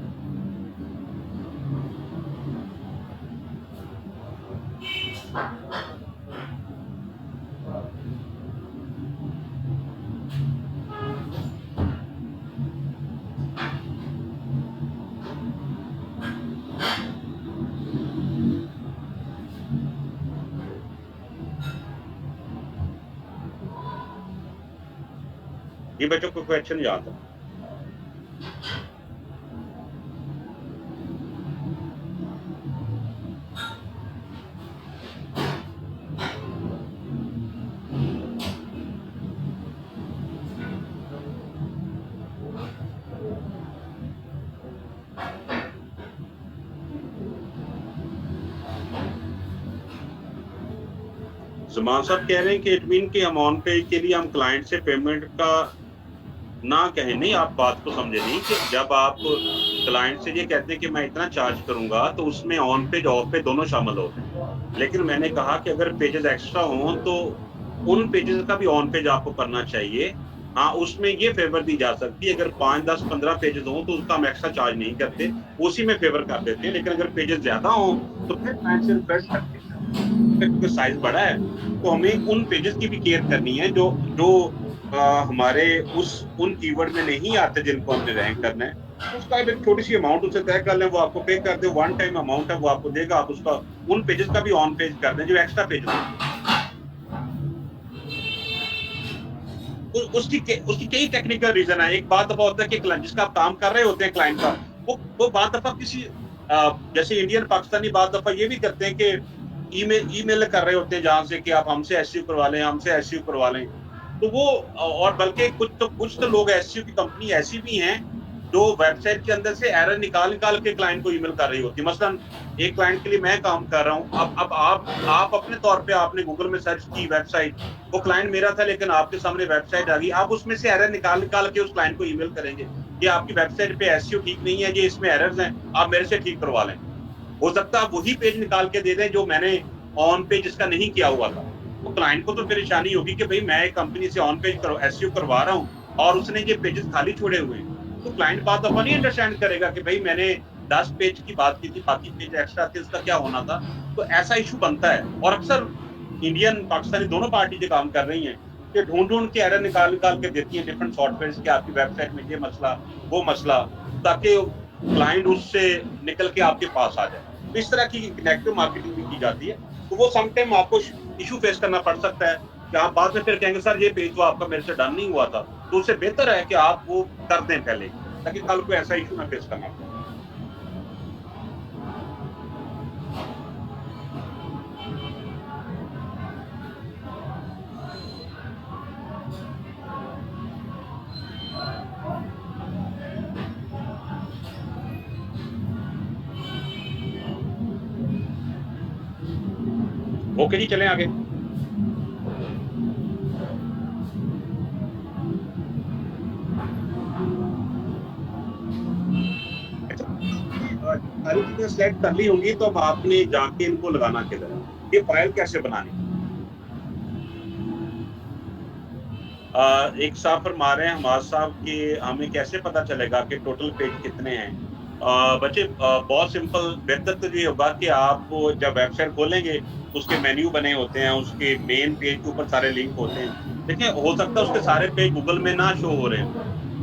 ये बच्चों को क्वेश्चन याद है? जुमान साहब कह रहे हैं कि इट मीन कि हम ऑन पेज के लिए हम क्लाइंट से पेमेंट का ना कहें। नहीं, आप बात को समझे नहीं कि जब आप क्लाइंट से ये कहते हैं कि मैं इतना चार्ज करूंगा तो उसमें ऑन पेज ऑफ पेज दोनों शामिल होते हैं। लेकिन मैंने कहा कि अगर पेजेस एक्स्ट्रा हों तो उन पेजेस का भी ऑन पेज आपको करना चाहिए। हाँ, उसमें ये फेवर दी जा सकती है, अगर 5, 10, 15 पेजेस हों तो उसका हम एक्स्ट्रा चार्ज नहीं करते, उसी में फेवर कर देते हैं। लेकिन अगर पेजेस ज्यादा हों तो फिर क्लाइंट से रिक्वेस्ट करते हैं क्योंकि साइज बड़ा है, तो हमें उन पेजेस की भी केयर करनी है जो जो हमारे उन कीवर्ड में नहीं आते जिनको हमने रैंक करना है। उसका एक छोटी सी अमाउंट उसे तय कर लें, वो आपको पे कर दे, वन टाइम अमाउंट है वो आपको देगा, आप उसका उन पेजेस का भी ऑन पेज कर दें जो एक्स्ट्रा पेज होंगे। उसकी कई टेक्निकल रीजन है। एक बात दफा होता है कि जिसका आप काम कर रहे होते हैं क्लाइंट का, वो बात दफा किसी जैसे इंडियन पाकिस्तानी बात दफा ये भी करते हैं कि ईमेल कर रहे होते हैं जहां से कि आप हमसे एसईओ करवा लें, हमसे एसईओ करवा लें। तो वो और बल्कि कुछ तो लोग एसईओ की कंपनी ऐसी भी हैं जो वेबसाइट के अंदर से एरर निकाल निकाल के क्लाइंट को ईमेल कर रही होती है। मसलन एक क्लाइंट के लिए मैं काम कर रहा हूँ, अब आप अपने तौर पे आपने गूगल में सर्च की वेबसाइट, वो क्लाइंट मेरा था लेकिन आपके सामने वेबसाइट आ गई, आप उसमें से एरर निकाल निकाल के उस क्लाइंट को ईमेल करेंगे कि आपकी वेबसाइट पे एसईओ ठीक नहीं है, ये इसमें एरर्स हैं, आप मेरे से ठीक करवा लें। हो सकता है वही पेज निकाल के दे दें जो मैंने ऑन पेज इसका नहीं किया हुआ था। तो क्लाइंट को तो परेशानी होगी कि भाई मैं एक कंपनी से ऑन पेज एसईओ करवा रहा हूँ और उसने ये पेजेस खाली छोड़े हुए हैं। तो क्लाइंट बात दफा नहीं अंडरस्टैंड करेगा कि भाई मैंने 10 पेज की बात की थी, बाकी पेज एक्स्ट्रा थे, उसका क्या होना था। तो ऐसा इशू बनता है और अक्सर इंडियन पाकिस्तानी दोनों पार्टी जो काम कर रही हैं कि ढूंढ ढूंढ के एरर निकाल निकाल के देती हैं डिफरेंट सॉफ्टवेयर के आपकी वेबसाइट में ये मसला वो मसला, ताकि क्लाइंट उससे निकल के आपके पास आ जाए। तो इस तरह की नेगेटिव मार्केटिंग भी की जाती है। तो वो समटाइम आपको इशू फेस करना पड़ सकता है कि आप बाद में फिर कहेंगे सर ये पेज तो आपका मेरे से डन नहीं हुआ था। तो उससे बेहतर है कि आप वो कर दें पहले, ताकि कल को ऐसा इशू ना फेस करना पड़े। ओके जी, चलें आगे। सारी चीजें सेलेक्ट कर ली होंगी तो अब आपने जाके इनको लगाना किधर है, ये फाइल कैसे बनानी। एक साहब फरमा रहे हैं हमारे साहब कि हमें कैसे पता चलेगा कि टोटल पेज कितने हैं। बच्चे बहुत सिंपल, बेहतर तो ये होगा कि आप जब वेबसाइट खोलेंगे उसके मेन्यू बने होते हैं, उसके मेन पेज के ऊपर सारे लिंक होते हैं। देखिए हो सकता है उसके सारे पेज गूगल में ना शो हो रहे हो,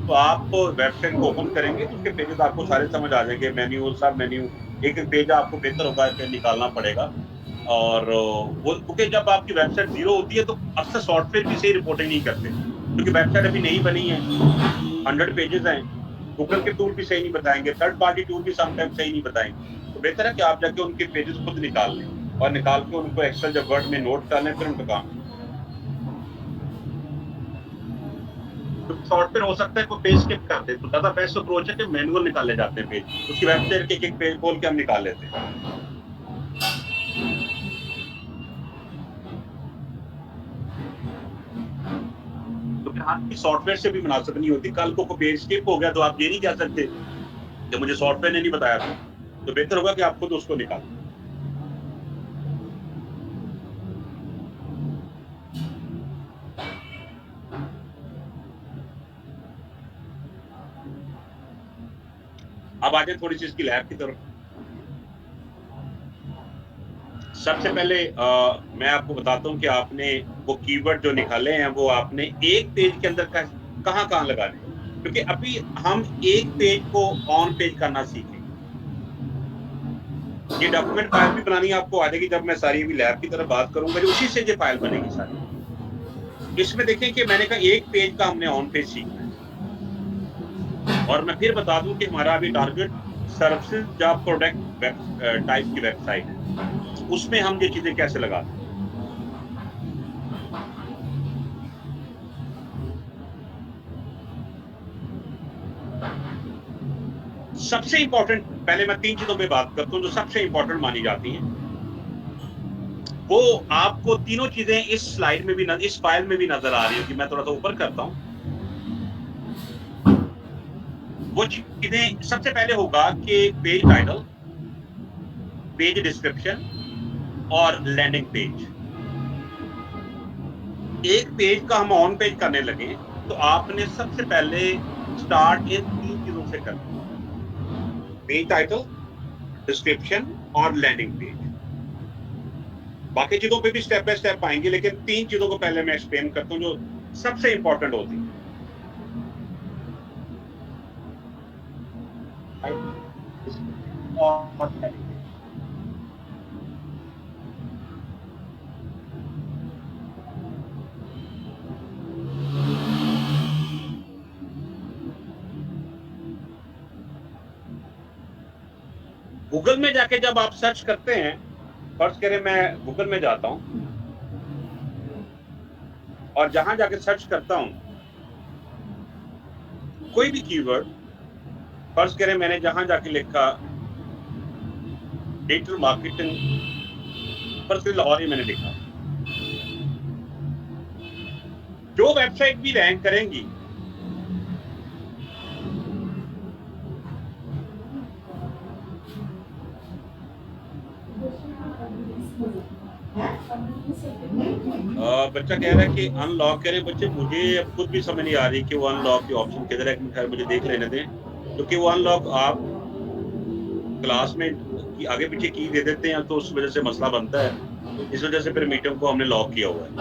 तो आप वेबसाइट को ओपन करेंगे तो उसके पेजेस आपको सारे समझ आ जाएंगे, मेन्यू सब मेन्यू। एक एक पेज आपको बेहतर होगा कि निकालना पड़ेगा। और वो क्योंकि जब आपकी वेबसाइट जीरो होती है तो अक्सर सॉफ्टवेयर भी सही रिपोर्टिंग नहीं करते, क्योंकि वेबसाइट अभी नई बनी है, 100 पेजेस हैं। गूगल के टूल भी सही नहीं बताएंगे, थर्ड पार्टी टूल भी समटाइम सही नहीं बताएंगे। तो बेहतर है कि आप जाके उनके पेजेस खुद निकाल लें और निकाल के उनको एक्सेल जब वर्ड में नोट कर लें फिर उनका काम। तो सॉफ्टवेयर हो सकता है कोई पेज स्किप कर दे, तो ज्यादा बेस्ट अप्रोच है कि मैनुअल निकाले जाते हैं पेज, उसकी वेबसाइट के एक पेज खोल के हम निकाल लेते हैं। आपकी सॉफ्टवेयर से भी मुनासिब नहीं होती। कल को पेज स्किप हो गया तो आप ये नहीं कह सकते कि मुझे सॉफ्टवेयर ने नहीं बताया था। तो बेहतर होगा कि आप खुद उसको निकालें। अब आ जाए थोड़ी सी इसकी लैब की तरफ। सबसे पहले मैं आपको बताता हूँ कि आपने वो कीवर्ड जो निकाले हैं वो आपने एक पेज के अंदर कहाँ लगाने, क्योंकि अभी हम एक पेज को ऑन पेज करना सीखेंगे। ये डॉक्यूमेंट फाइल भी बनानी आपको आ जाएगी जब मैं सारी अभी लैब की तरफ बात करूंगा, उसी से ये फाइल बनेगी सारी। इसमें देखें कि मैंने कहा एक पेज का हमने ऑन पेज सीखना है। और मैं फिर बता दूं कि हमारा अभी target services job product type की वेबसाइट है, उसमें हम ये चीजें कैसे लगाते हैं। सबसे इंपॉर्टेंट पहले मैं 3 चीजों पे बात करता हूं जो सबसे इंपॉर्टेंट मानी जाती हैं। वो आपको तीनों चीजें इस स्लाइड में भी इस फाइल में भी नजर आ रही होगी। मैं थोड़ा सा ऊपर करता हूं। वो चीजें सबसे पहले होगा कि पेज टाइटल, पेज डिस्क्रिप्शन और लैंडिंग पेज। एक पेज का हम ऑन पेज करने लगे तो आपने सबसे पहले स्टार्ट इन 3 चीजों से करना, पेज टाइटल, डिस्क्रिप्शन और लैंडिंग पेज। बाकी चीज़ों पे भी स्टेप बाय स्टेप आएँगे, लेकिन 3 चीज़ों को पहले मैं एक्सप्लेन करता हूँ जो सबसे इम्पोर्टेंट होती हैं। और गूगल में जाके जब आप सर्च करते हैं, फर्ज़ करें मैं गूगल में जाता हूँ और जहाँ जाके सर्च करता हूँ कोई भी कीवर्ड, फर्ज़ करें मैंने जहाँ जाके लिखा डिजिटल मार्केटिंग, फर्ज़ करें लाहौर ही मैंने लिखा। जो वेबसाइट भी रैंक करेंगी बच्चा कह रहा है कि अनलॉक करें। बच्चे मुझे अब खुद भी समझ नहीं आ रही कि वो अनलॉक की ऑप्शन किधर है, खैर मुझे देख लेने दें, क्योंकि वो अनलॉक आप क्लास में की आगे पीछे की दे देते हैं तो उस वजह से मसला बनता है। इस वजह से फिर मीटिंग को हमने लॉक किया हुआ है।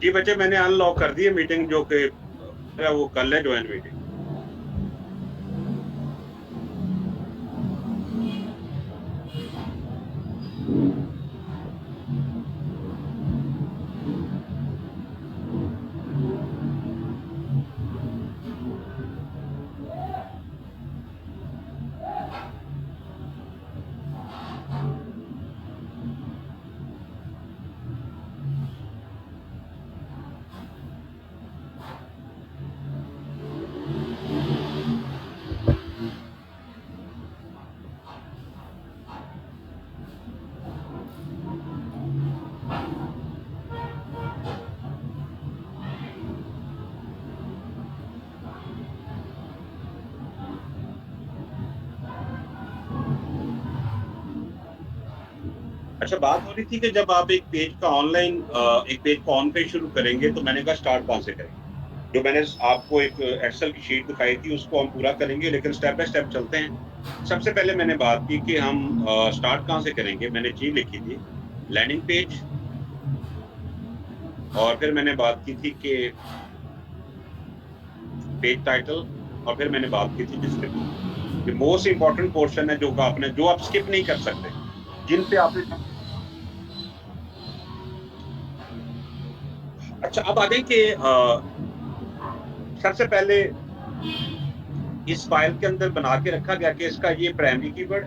जी बच्चे, मैंने अनलॉक कर दी है मीटिंग, जो कि वो कर लें जॉइन मीटिंग। अच्छा, बात हो रही थी कि जब आप एक पेज का ऑनलाइन एक पेज को ऑन पे शुरू करेंगे तो मैंने कहा स्टार्ट कहाँ से करेंगे। जो मैंने आपको एक एक्सेल की शीट दिखाई थी उसको हम पूरा करेंगे, लेकिन स्टेप बाय स्टेप चलते हैं। सबसे पहले मैंने बात की कि हम स्टार्ट कहाँ से करेंगे। मैंने चीज लिखी थी लैंडिंग पेज, और फिर मैंने बात की थी कि पेज टाइटल, और फिर मैंने बात की थी डिस्क्रिप्शन। ये मोस्ट इंपॉर्टेंट पोर्शन है जो आप स्किप नहीं कर सकते, जिन पे आपने। अच्छा, अब आ गए कि सबसे पहले इस फाइल के अंदर बना के रखा गया कि इसका ये प्राइमरी कीवर्ड,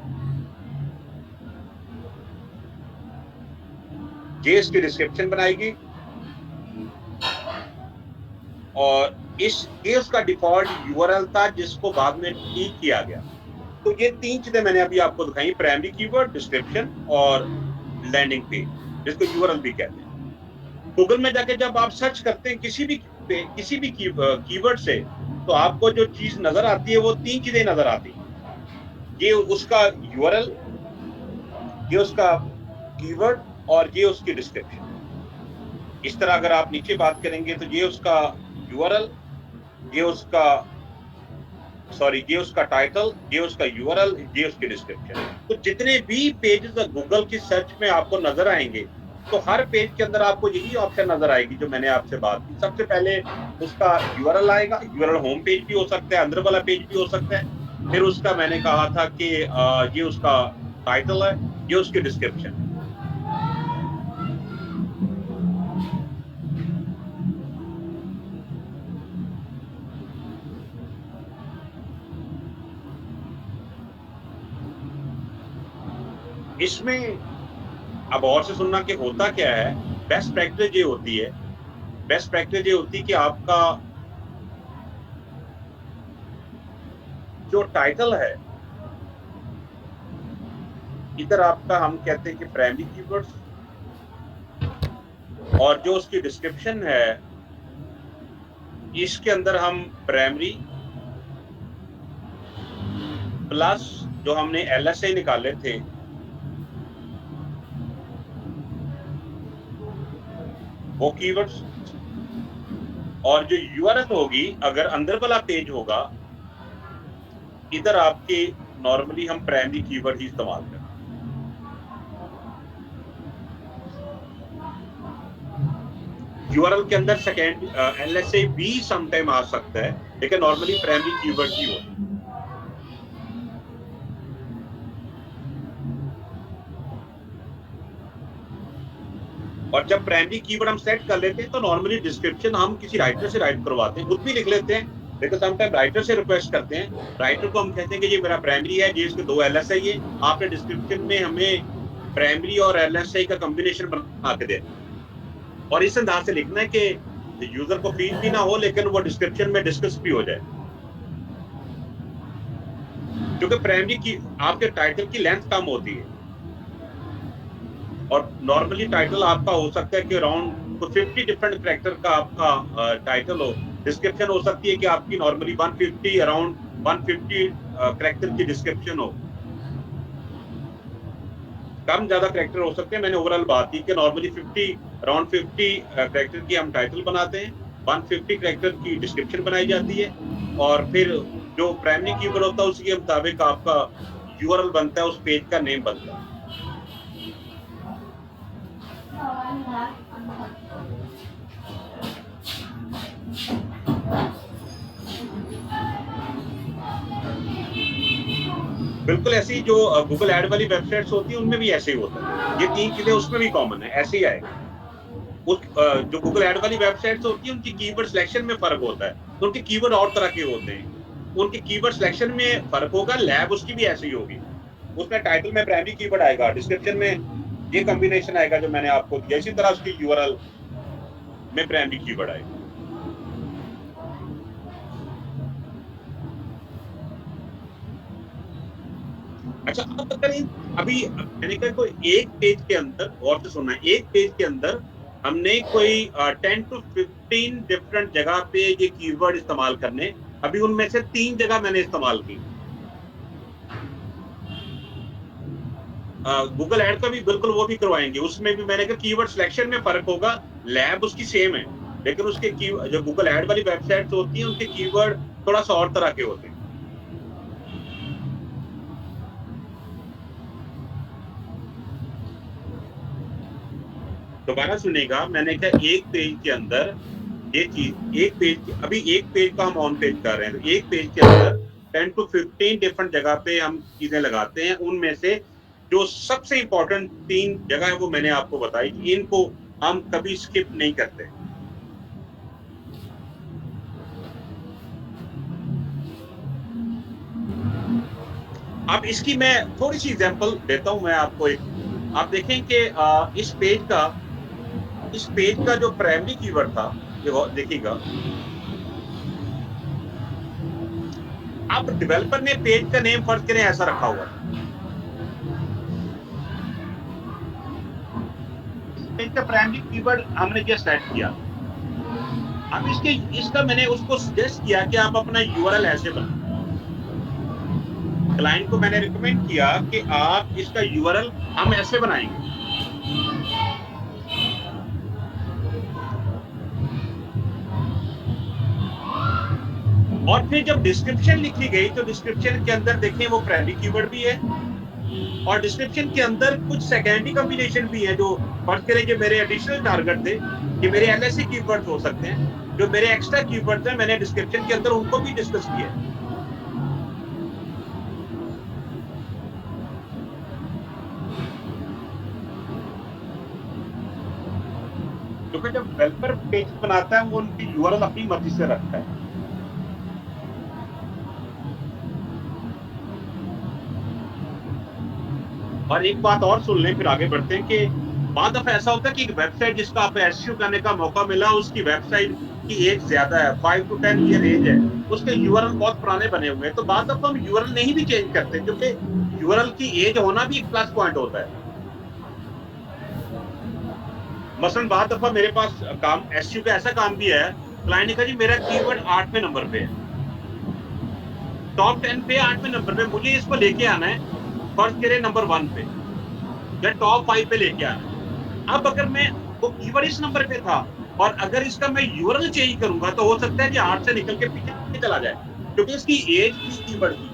ये इसकी डिस्क्रिप्शन बनाएगी, और ये उसका डिफॉल्ट यूआरएल था जिसको बाद में ठीक किया गया। तो ये 3 चीजें मैंने अभी आपको दिखाई, प्राइमरी कीवर्ड, डिस्क्रिप्शन और लैंडिंग पेज, जिसको यूआरएल भी कहते हैं। गूगल में जाके जब आप सर्च करते हैं किसी भी कीवर्ड से, तो आपको जो चीज नजर आती है वो 3 चीजें नजर आती है। ये उसका यूआरएल, ये उसका कीवर्ड, और ये उसकी डिस्क्रिप्शन। इस तरह अगर आप नीचे बात करेंगे तो ये उसका यूआरएल, ये उसका ये उसका टाइटल, ये उसका यूआरएल, ये उसकी डिस्क्रिप्शन। तो जितने भी पेजेस गूगल की सर्च में आपको नजर आएंगे, तो हर पेज के अंदर आपको यही ऑप्शन नजर आएगी जो मैंने आपसे बात की। सबसे पहले उसका यूआरएल आएगा, यूआरएल होम पेज भी हो सकता है, अंदर वाला पेज भी हो सकता है। फिर उसका मैंने कहा था कि ये उसका टाइटल है, ये उसकी डिस्क्रिप्शन है। इसमें अब और से सुनना कि होता क्या है। बेस्ट प्रैक्टिस ये होती है, बेस्ट प्रैक्टिस ये होती है कि आपका जो टाइटल है, इधर आपका हम कहते हैं कि प्राइमरी कीवर्ड्स, और जो उसकी डिस्क्रिप्शन है इसके अंदर हम प्राइमरी प्लस जो हमने एलएसए निकाले थे वो कीवर्ड्स, और जो यूआरएल होगी अगर अंदर वाला पेज होगा, इधर आपके नॉर्मली हम प्राइमरी कीवर्ड ही इस्तेमाल करते हैं। यूआरएल के अंदर सेकेंड एलएसए भी समटाइम आ सकता है, लेकिन नॉर्मली प्राइमरी कीवर्ड ही होता है। और जब प्राइमरी कीवर्ड हम सेट कर लेते हैं तो नॉर्मली डिस्क्रिप्शन हम किसी राइटर से राइट करवाते हैं, खुद भी लिख लेते हैं, लेकिन समटाइम राइटर से रिक्वेस्ट करते हैं। राइटर को हम कहते हैं कि ये मेरा प्राइमरी है, ये इसके 2 एलएसए है, आपने डिस्क्रिप्शन में हमें प्राइमरी और एलएसए का कॉम्बिनेशन बना के देना, और इस अंदाज से लिखना है कि यूजर को फील भी ना हो लेकिन वो डिस्क्रिप्शन में डिस्कस भी हो जाए। क्योंकि प्राइमरी की आपके टाइटल की लेंथ कम होती है, और नॉर्मली टाइटल आपका हो सकता है कि अराउंड 50 डिफरेंट कैरेक्टर का आपका टाइटल हो। डिस्क्रिप्शन हो सकती है कि आपकी नॉर्मली 150 अराउंड 150 कैरेक्टर की डिस्क्रिप्शन हो। कम ज्यादा कैरेक्टर हो सकते हैं। मैंने ओवरऑल बात की कि नॉर्मली अराउंड 50 कैरेक्टर की हम टाइटल बनाते हैं, 150 कैरेक्टर की डिस्क्रिप्शन बनाई जाती है, और फिर जो प्राइमरी कीवर्ड होता है उसके मुताबिक आपका यूआरएल बनता है, उस पेज का नेम बनता है। बिल्कुल ऐसी जो गूगल ऐड वाली वेबसाइट्स होती है उनमें भी ऐसे ही होता है। ये 3 चीजें उसमें भी कॉमन है, ऐसे ही आएगा। जो गूगल ऐड वाली वेबसाइट्स होती है उनकी कीवर्ड सिलेक्शन में फर्क होता है, तो उनके कीवर्ड और तरह के होते हैं, उनके कीवर्ड सिलेक्शन में फर्क होगा। लैब उसकी भी ऐसी ही होगी, उसमें टाइटल में प्राइमरी कीवर्ड आएगा, डिस्क्रिप्शन में ये कॉम्बिनेशन आएगा जो मैंने आपको दिया, इसी तरह उसकी यूआरएल में प्राइमरी कीवर्ड आएगा। अच्छा, अब अगर अभी मैंने कहा कोई एक पेज के अंदर, और से सुनना, एक पेज के अंदर हमने कोई 10 to 15 डिफरेंट जगह पे ये कीवर्ड इस्तेमाल करने, अभी उनमें से 3 जगह मैंने इस्तेमाल की। गूगल ऐड का भी बिल्कुल वो भी करवाएंगे, उसमें भी मैंने कहा कीवर्ड सिलेक्शन में फर्क होगा, लैब उसकी सेम है, लेकिन उसके की जो गूगल ऐड वाली वेबसाइट होती है उनके कीवर्ड थोड़ा सा और तरह के होते हैं। दोबारा सुनिएगा, मैंने कहा एक पेज के अंदर ये चीज, एक पेज अभी एक पेज का हम ऑन पेज कर रहे हैं, तो एक पेज के अंदर 10 to 15 डिफरेंट जगह पे हम चीजें लगाते हैं, उनमें से जो सबसे इंपॉर्टेंट 3 जगह है वो मैंने आपको बताई, इनको हम कभी स्किप नहीं करते। अब इसकी मैं थोड़ी सी एग्जांपल देता हूं मैं आपको एक, आप देखें कि इस पेज का जो प्राइमरी कीवर्ड था, ये देखिएगा, अब डेवलपर ने पेज का नेम फर्ज करें ऐसा रखा हुआ है, इस पेज का प्राइमरी कीवर्ड हमने क्या सेट किया, अब इसका मैंने उसको सजेस्ट किया कि आप अपना यूआरएल ऐसे बनाओ, क्लाइंट को मैंने रिकमेंड किया कि आप इसका यूआरएल हम ऐसे बनाएंगे, और फिर जब डिस्क्रिप्शन लिखी गई तो डिस्क्रिप्शन के अंदर देखें वो प्राइमरी कीवर्ड भी है, और डिस्क्रिप्शन के अंदर कुछ सेकेंडरी कॉम्बिनेशन भी है, जो फर्ज करें जो मेरे एडिशनल टारगेट थे, कि मेरे एलएससी कीवर्ड्स हो सकते हैं, जो मेरे एक्स्ट्रा कीवर्ड्स हैं मैंने डिस्क्रिप्शन के अंदर उनको भी डिस्कस किया है। क्योंकि जब डेवलपर पेज बनाता है वो उनकी यूआरएल अपनी मर्जी से रखता है। और एक बात और सुन लें फिर आगे बढ़ते हैं, कि बाद दफा ऐसा होता है कि एक वेबसाइट जिसका आप एसईओ करने का मौका मिला, उसकी वेबसाइट की एज ज्यादा है, 5 to 10 ईयर एज है, उसके यूआरएल बहुत पुराने बने हुए हैं, तो बाद दफा हम यूआरएल नहीं भी चेंज करते, क्योंकि यूआरएल की एज होना भी एक प्लस पॉइंट होता है। मसलन बाद दफा मेरे पास काम एसईओ का ऐसा काम भी है, क्लाइंट ने कहा जी मेरा कीवर्ड 8वें नंबर पे है, टॉप 10 पे 8वें नंबर पे, मुझे इसको लेके आना है फर्स्ट करें नंबर 1 पे या टॉप 5 पे लेके आना है। अब अगर मैं वो कीवर्ड इस नंबर पे था और अगर इसका मैं यूआरएल चेंज करूंगा तो हो सकता है कि 8 से निकल के पीछे चला जाए, क्योंकि इसकी एज थी कीवर्ड की,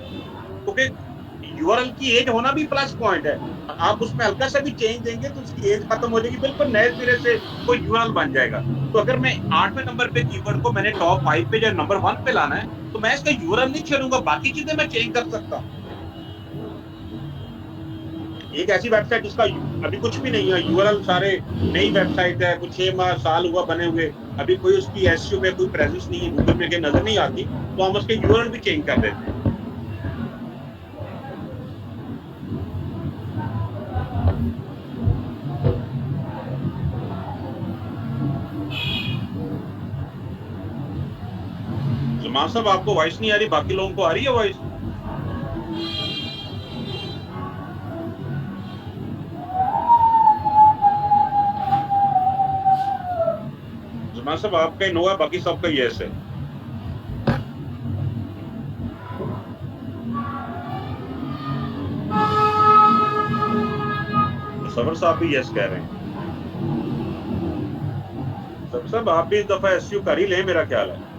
क्योंकि यूआरएल की एज होना भी प्लस पॉइंट है, आप उसमें हल्का सा भी चेंज देंगे तो उसकी एज खत्म हो जाएगी, बिल्कुल नए सिरे से कोई यूआरएल बन जाएगा। तो अगर मैं 8वें नंबर पे कीवर्ड को मैंने टॉप 5 पे या नंबर 1 पे लाना है, तो मैं इसका यूआरएल नहीं छोड़ूंगा, बाकी चीजें मैं चेंज कर सकता हूँ। एक ऐसी वेबसाइट जिसका अभी कुछ भी नहीं है, यूआरएल सारे नई वेबसाइट है, कुछ 6 माह साल हुआ बने हुए, अभी कोई उसकी एसईओ में कोई प्रेजेंस नहीं है, गूगल में के नजर नहीं आती, तो हम उसके यूआरएल भी चेंज कर देते हैं। जुमान साहब आपको वॉइस नहीं आ रही, बाकी लोगों को आ रही है वॉइस? जुमान साहब आपका नो है, बाकी सबका यस है। सबर साहब भी यस कह रहे हैं। सबर साहब आप भी इस दफा एसईओ कर ही ले, मेरा ख्याल है।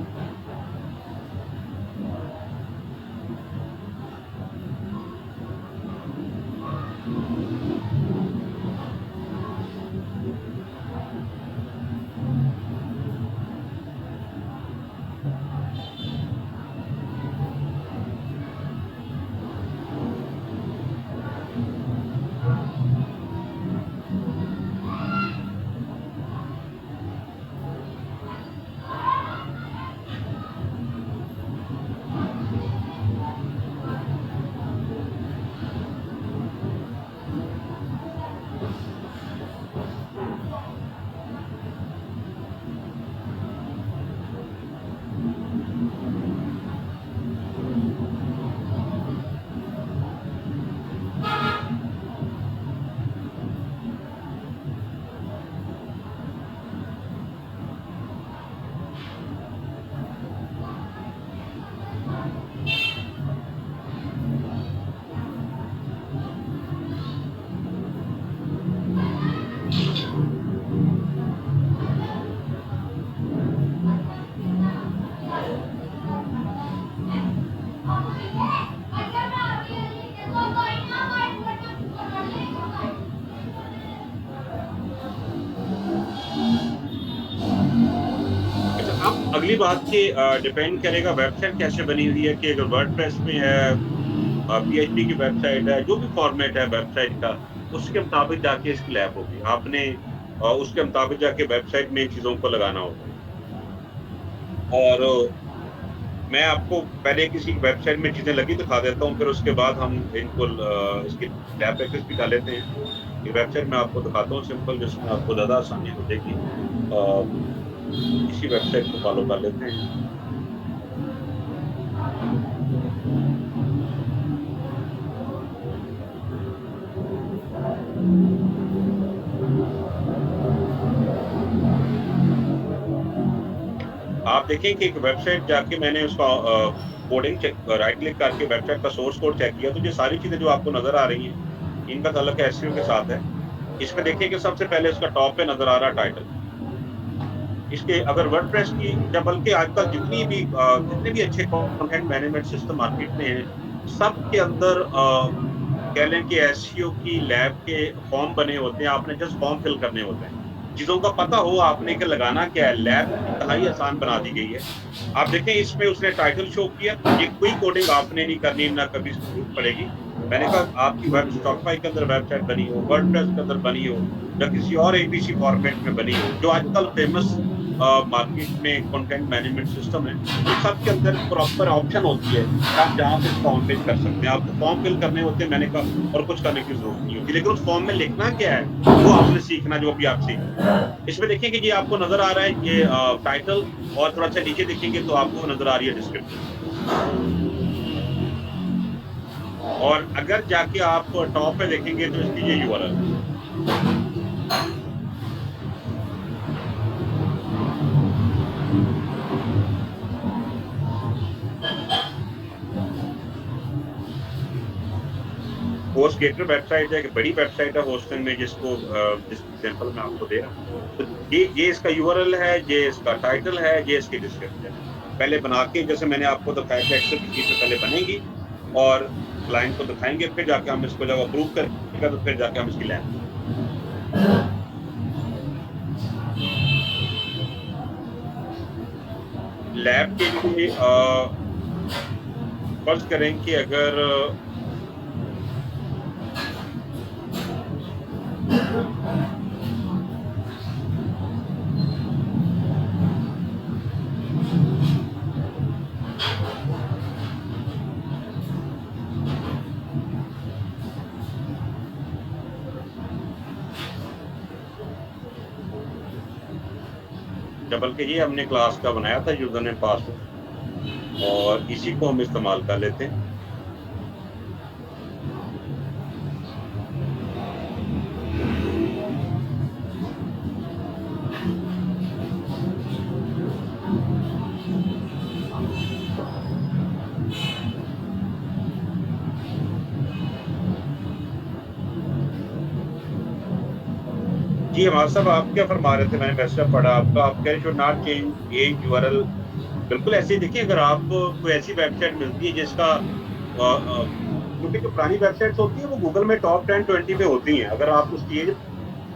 अगली बात कि डिपेंड करेगा वेबसाइट कैसे बनी हुई है, कि अगर वर्डप्रेस में है, पीएचपी की वेबसाइट है, जो भी फॉर्मेट है वेबसाइट का, उसके मुताबिक जाके इसकी लैब होगी। आपने उसके मुताबिक जाके वेबसाइट में इन चीज़ों को लगाना होगा। और मैं आपको पहले किसी वेबसाइट में चीज़ें लगी दिखा देता हूँ, फिर उसके बाद हम इनको इसकी लैब प्रैक्टिस भी कर लेते हैं। ये वेबसाइट मैं आपको दिखाता हूँ सिंपल, जिसमें आपको ज़्यादा आसानी हो जाएगी। इसी वेबसाइट को फॉलो कर लेते हैं। आप देखें कि एक वेबसाइट जाके मैंने उसका कोडिंग चेक, राइट क्लिक करके वेबसाइट का सोर्स कोड चेक किया, तो ये सारी चीज़ें जो आपको नज़र आ रही हैं, इनका ताल्लुक एसईओ के साथ है। इसमें देखिए कि सबसे पहले इसका टॉप पे नज़र आ रहा है टाइटल। इसके अगर वर्डप्रेस की, या बल्कि आजकल जितने भी अच्छे कंटेंट मैनेजमेंट सिस्टम मार्केट में हैं, सब के अंदर कह लें कि एसईओ की लैब के फॉर्म बने होते हैं। आपने जस्ट फॉर्म फिल करने होते हैं। चीज़ों का पता हो आपने कि लगाना क्या है, लैब इंतहाई आसान बना दी गई है। आप देखें इसमें उसने टाइटल शो किया, ये कोई कोडिंग आपने नहीं करनी, ना कभी ज़रूरत पड़ेगी। मैंने कहा आपकी वेब शॉपिफाई के अंदर वेबसाइट बनी हो, वर्डप्रेस के अंदर बनी हो, या किसी और एबीसी फॉर्मेट में बनी हो, जो आजकल फेमस मार्केट में कंटेंट मैनेजमेंट सिस्टम है, तो सबके अंदर प्रॉपर ऑप्शन होती है, आप जहाँ से फॉर्म फिल कर सकते हैं। आपको फॉर्म फिल करने होते हैं, मैंने कहा, और कुछ करने की जरूरत नहीं होती, लेकिन उस फॉर्म में लिखना क्या है वो आपने सीखना, जो भी आप सीख। इसमें देखिए कि ये आपको नजर आ रहा है, ये टाइटल, और थोड़ा सा नीचे देखेंगे तो आपको नजर आ रही है डिस्क्रिप्शन। और अगर जाके आप टॉप पे देखेंगे तो इसकी ये यूआरएल है। होस्टगेटर वेबसाइट है, एक बड़ी वेबसाइट है होस्टिंग में, जिसको जिस एग्जांपल मैं आपको दे रहा हूँ। तो ये इसका यूआरएल है, ये इसका टाइटल है, ये इसकी डिस्क्रिप्शन है। पहले बना के, जैसे मैंने आपको दिखाया कि एक्सेल की चीज़ें पहले बनेगी और क्लाइंट को दिखाएंगे, फिर जाके हम इसको जब अप्रूव करेंगे तो फिर जाके हम इसकी लैब। लैब के लिए फर्ज करें कि अगर बल्कि ये हमने क्लास का बनाया था यूजर नेम पासवर्ड, और इसी को हम इस्तेमाल कर लेते हैं। जी हमारा साहब, आप क्या फरमा रहे थे? मैंने मैसेज पढ़ा आपका, आप कह रहे should not change A URL. बिल्कुल ऐसे ही देखिए, अगर आपको कोई ऐसी वेबसाइट मिलती है जिसका क्योंकि जो पुरानी वेबसाइट्स होती है वो गूगल में टॉप 10-20 पे होती हैं। अगर आप उसकी एज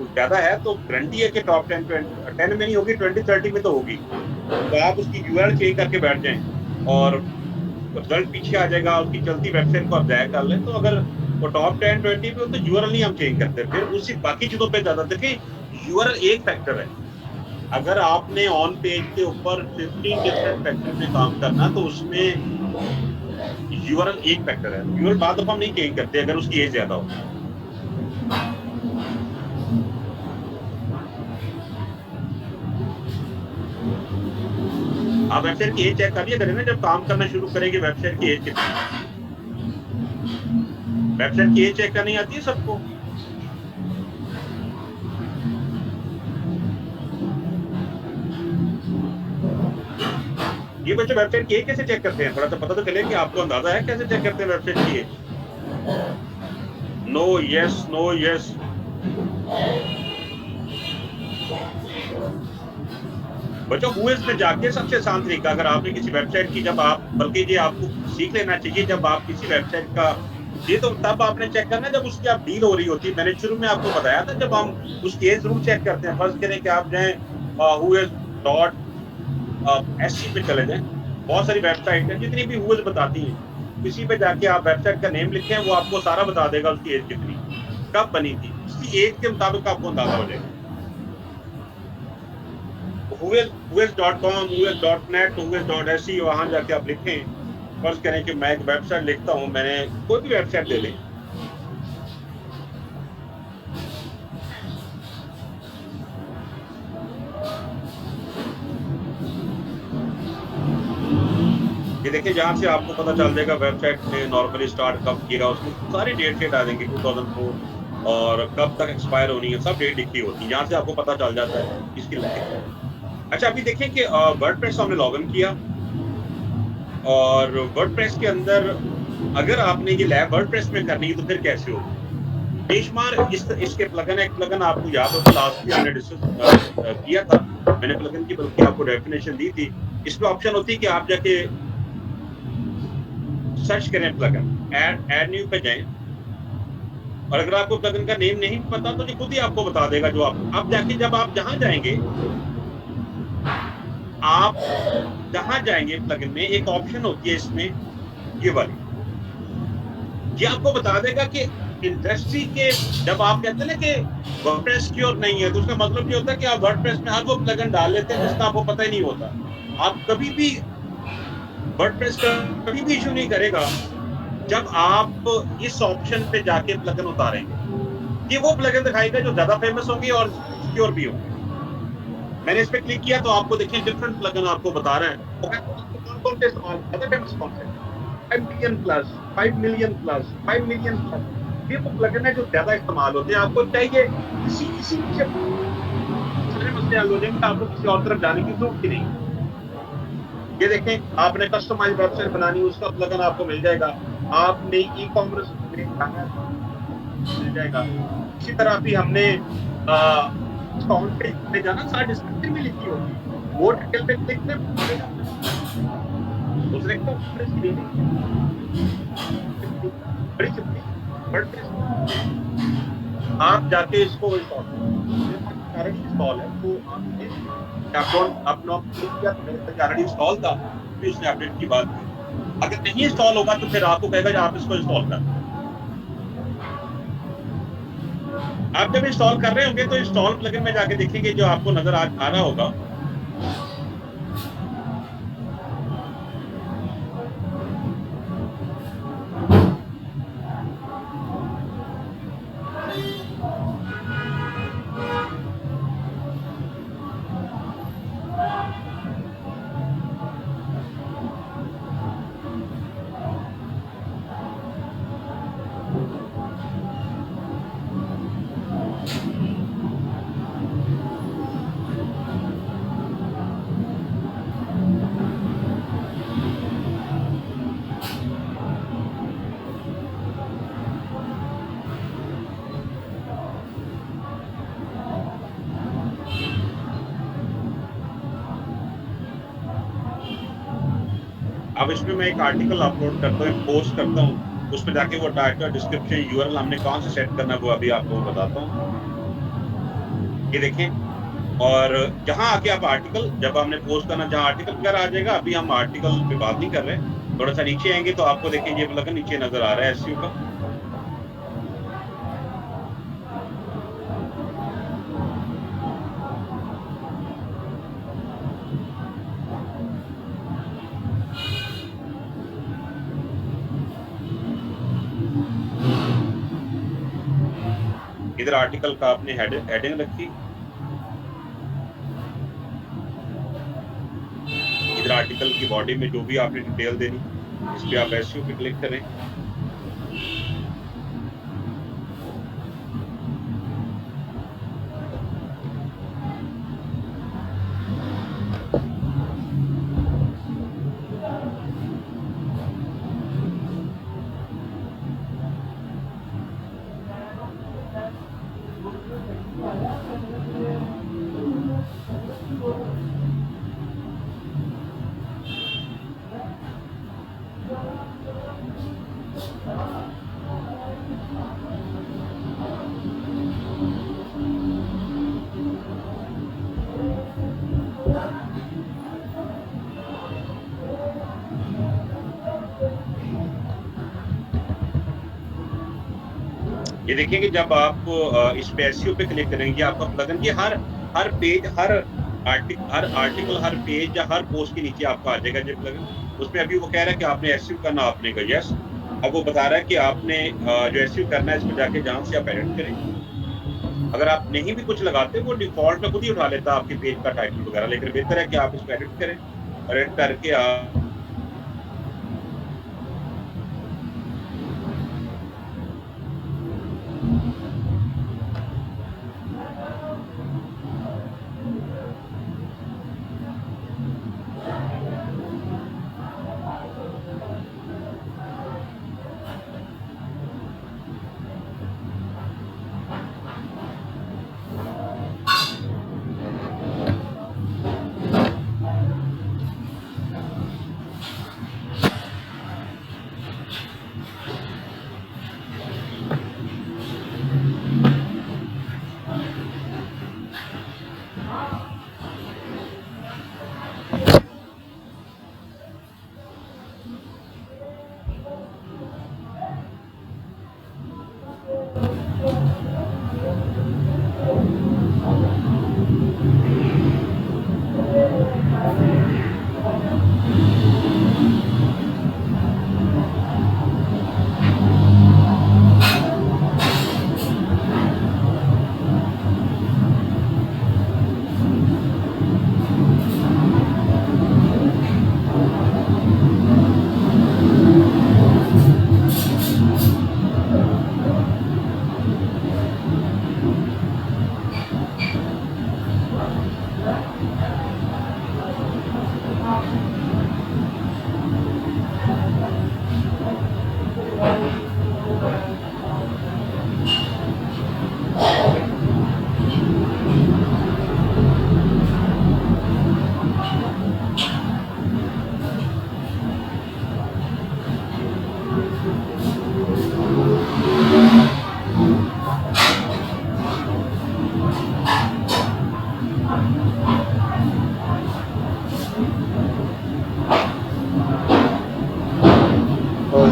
ज़्यादा है तो गारंटी है कि टॉप 10 में नहीं होगी, 20-30 में तो होगी। तो आप उसकी यूआरएल चेंज करके बैठ जाएं और रिजल्ट पीछे आ जाएगा, उसकी चलती वेबसाइट को आप जाया कर लें। तो अगर वो टॉप 10-20 पे हो तो यूआरएल नहीं हम चेंज करते, फिर उसी बाकी चीज़ों पे ज़्यादा देखिए। यूआरएल एक फैक्टर है। अगर आपने ऑन पेज के ऊपर 15 डिफरेंट फैक्टर में काम करना, तो उसमें यूआरएल एक फैक्टर है। यूआरएल बाद हम नहीं चेंज करते अगर उसकी एज ज़्यादा हो। आप वेबसाइट की एज चेक कर लिया करें ना, जब काम करना शुरू करेंगे वेबसाइट की एज कितनी है। वेबसाइट की एज चेक करनी आती है सबको? ये बच्चे वेबसाइट की एज कैसे चेक करते हैं? थोड़ा सा पता तो चले कि आपको अंदाजा है कैसे चेक करते हैं वेबसाइट की age? No yes, no yes. बच्चों हुएस में जाके सबसे आसान तरीका, अगर आपने किसी वेबसाइट की, जब आप, बल्कि ये आपको सीख लेना चाहिए, जब आप किसी वेबसाइट का, ये तो तब आपने चेक करना जब उसकी आप डील हो रही होती है। मैंने शुरू में आपको बताया था, जब हम उसकी एज जरूर चेक करते हैं। फर्स्ट करें कि आप जाएं हुएस डॉट आप एससी पे चले जाएं, बहुत सारी वेबसाइट है जितनी भी व्यूअर्स बताती हैं, किसी पे जाके आप वेबसाइट का नेम लिखें, वो आपको सारा बता देगा उसकी एज कितनी, कब बनी थी, उसकी एज के मुताबिक आपको अंदाजा हो जाएगा। whois.com, whois.net, whois.se वहां जाके आप लिखें, फर्ज करें कि मैं एक वेबसाइट लिखता हूं, मैंने कोई भी वेबसाइट ले लें, ये देखिए जहां से आपको पता चल जाएगा वेबसाइट ने नॉर्मली स्टार्ट कब किया, उसमें सारी डेट शीट आ देंगी 2004 और कब तक एक्सपायर होनी है, सब डेट लिखी होती है, यहाँ से आपको पता चल जाता है इसकी लाइफ। अच्छा अभी देखें कि वर्डप्रेस हमने लॉगिन किया और वर्डप्रेस के अंदर अगर आपने ये लैब वर्डप्रेस में करनी है तो फिर कैसे होगी। बेशुमार इसके प्लगन, एक प्लगन आपको याद होगा लास्ट में हमने डिस्कस किया था, मैंने प्लगन की बल्कि आपको डेफिनेशन दी थी। इसमें ऑप्शन होती है कि आप जाके सर्च करें प्लगन, ऐड न्यू पे जाएं और अगर आपको प्लगन का नेम नहीं पता तो ये खुद ही आपको बता देगा। जो आप जाके जब आप जहां जाएंगे, आप जहां जाएंगे प्लगन में एक ऑप्शन होती है इसमें, ये वाली, ये आपको बता देगा कि इंडस्ट्री के, जब आप कहते हैं ना कि वर्डप्रेस की और नहीं है, तो उसका मतलब ये होता है कि आप वर्डप्रेस में हर वो प्लगन डाल लेते हैं जिसका आपको पता ही नहीं होता। आप कभी भी वर्डप्रेस कभी भी इशू नहीं करेगा जब आप इस ऑप्शन पे जाके प्लगन उतारेंगे। ये वो प्लगन दिखाएगा जो ज्यादा फेमस होंगे और सिक्योर भी होंगे। मैंने इस पे क्लिक किया तो आपको देखिए डिफरेंट प्लगन आपको बता रहे हैं, कौन से इस्तेमाल, ज्यादा फेमस कौन से, 5 million plus, 5 million plus, 5 million plus, ये वो प्लगन है जो ज्यादा इस्तेमाल होते हैं। आपको चाहिए किसी मसले हल हो जाएंगे, आपको किसी और तरफ जाने की जरूरत ही नहीं। ये देखें, आपने कस्टमाइज वेबसाइट बनानी, उसका प्लगन आपको मिल जाएगा। आपने ई कॉमर्स मिल जाएगा। इसी तरह भी हमने डिस्काउंट पे जाना, सारा डिस्क्रिप्शन में लिखी होगी, वो डिटेल पे क्लिक कर दूसरे को बड़ी सिंपली आप जाके इसको इंस्टॉल है तो आपने ऑलरेडी इंस्टॉल था, फिर इसने अपडेट की बात की। अगर नहीं इंस्टॉल होगा तो फिर आपको कहेगा आप इसको इंस्टॉल कर। आप जब इंस्टॉल कर रहे होंगे तो इंस्टॉल प्लगइन में जाके देखेंगे, जो आपको नजर आ रहा होगा, अब इसमें मैं एक आर्टिकल अपलोड करता हूँ, पोस्ट करता हूँ, उस पर जाके वो टाइटल, डिस्क्रिप्शन, यूआरएल हमने कहाँ से सेट करना है वो अभी आपको बताता हूँ। ये देखें, और जहाँ आके आप आर्टिकल, जब हमने पोस्ट करना, जहाँ आर्टिकल वगैरह आ जाएगा, अभी हम आर्टिकल पे बात नहीं कर रहे, थोड़ा सा नीचे आएंगे तो आपको देखें ये प्लगइन नीचे नजर आ रहा है एसईओ का। इधर आर्टिकल का आपने हेडिंग रखी, इधर आर्टिकल की बॉडी में जो भी आपने डिटेल देनी, इस पे आप एसईओ पे क्लिक करें। ये देखिए कि जब आप इस पे एसईओ पे क्लिक करेंगे, ये आपका प्लगइन ये हर पेज, हर आर्टिकल, हर पेज या हर पोस्ट के नीचे आपको आ जाएगा ये प्लगइन। उसमें अभी वो कह रहा है कि आपने एसईओ करना, आपने कहा यस। अब वो बता रहा है कि आपने जो एसईओ करना है इसको जाके जहाँ से आप एडिट करें। अगर आप नहीं भी कुछ लगाते, वो डिफ़ॉल्ट में खुद ही उठा लेता है आपके पेज का टाइटल वगैरह, लेकिन बेहतर है कि आप इसको एडिट करें। एडिट करके आप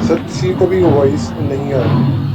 सर किसी को भी वॉइस नहीं आ रही।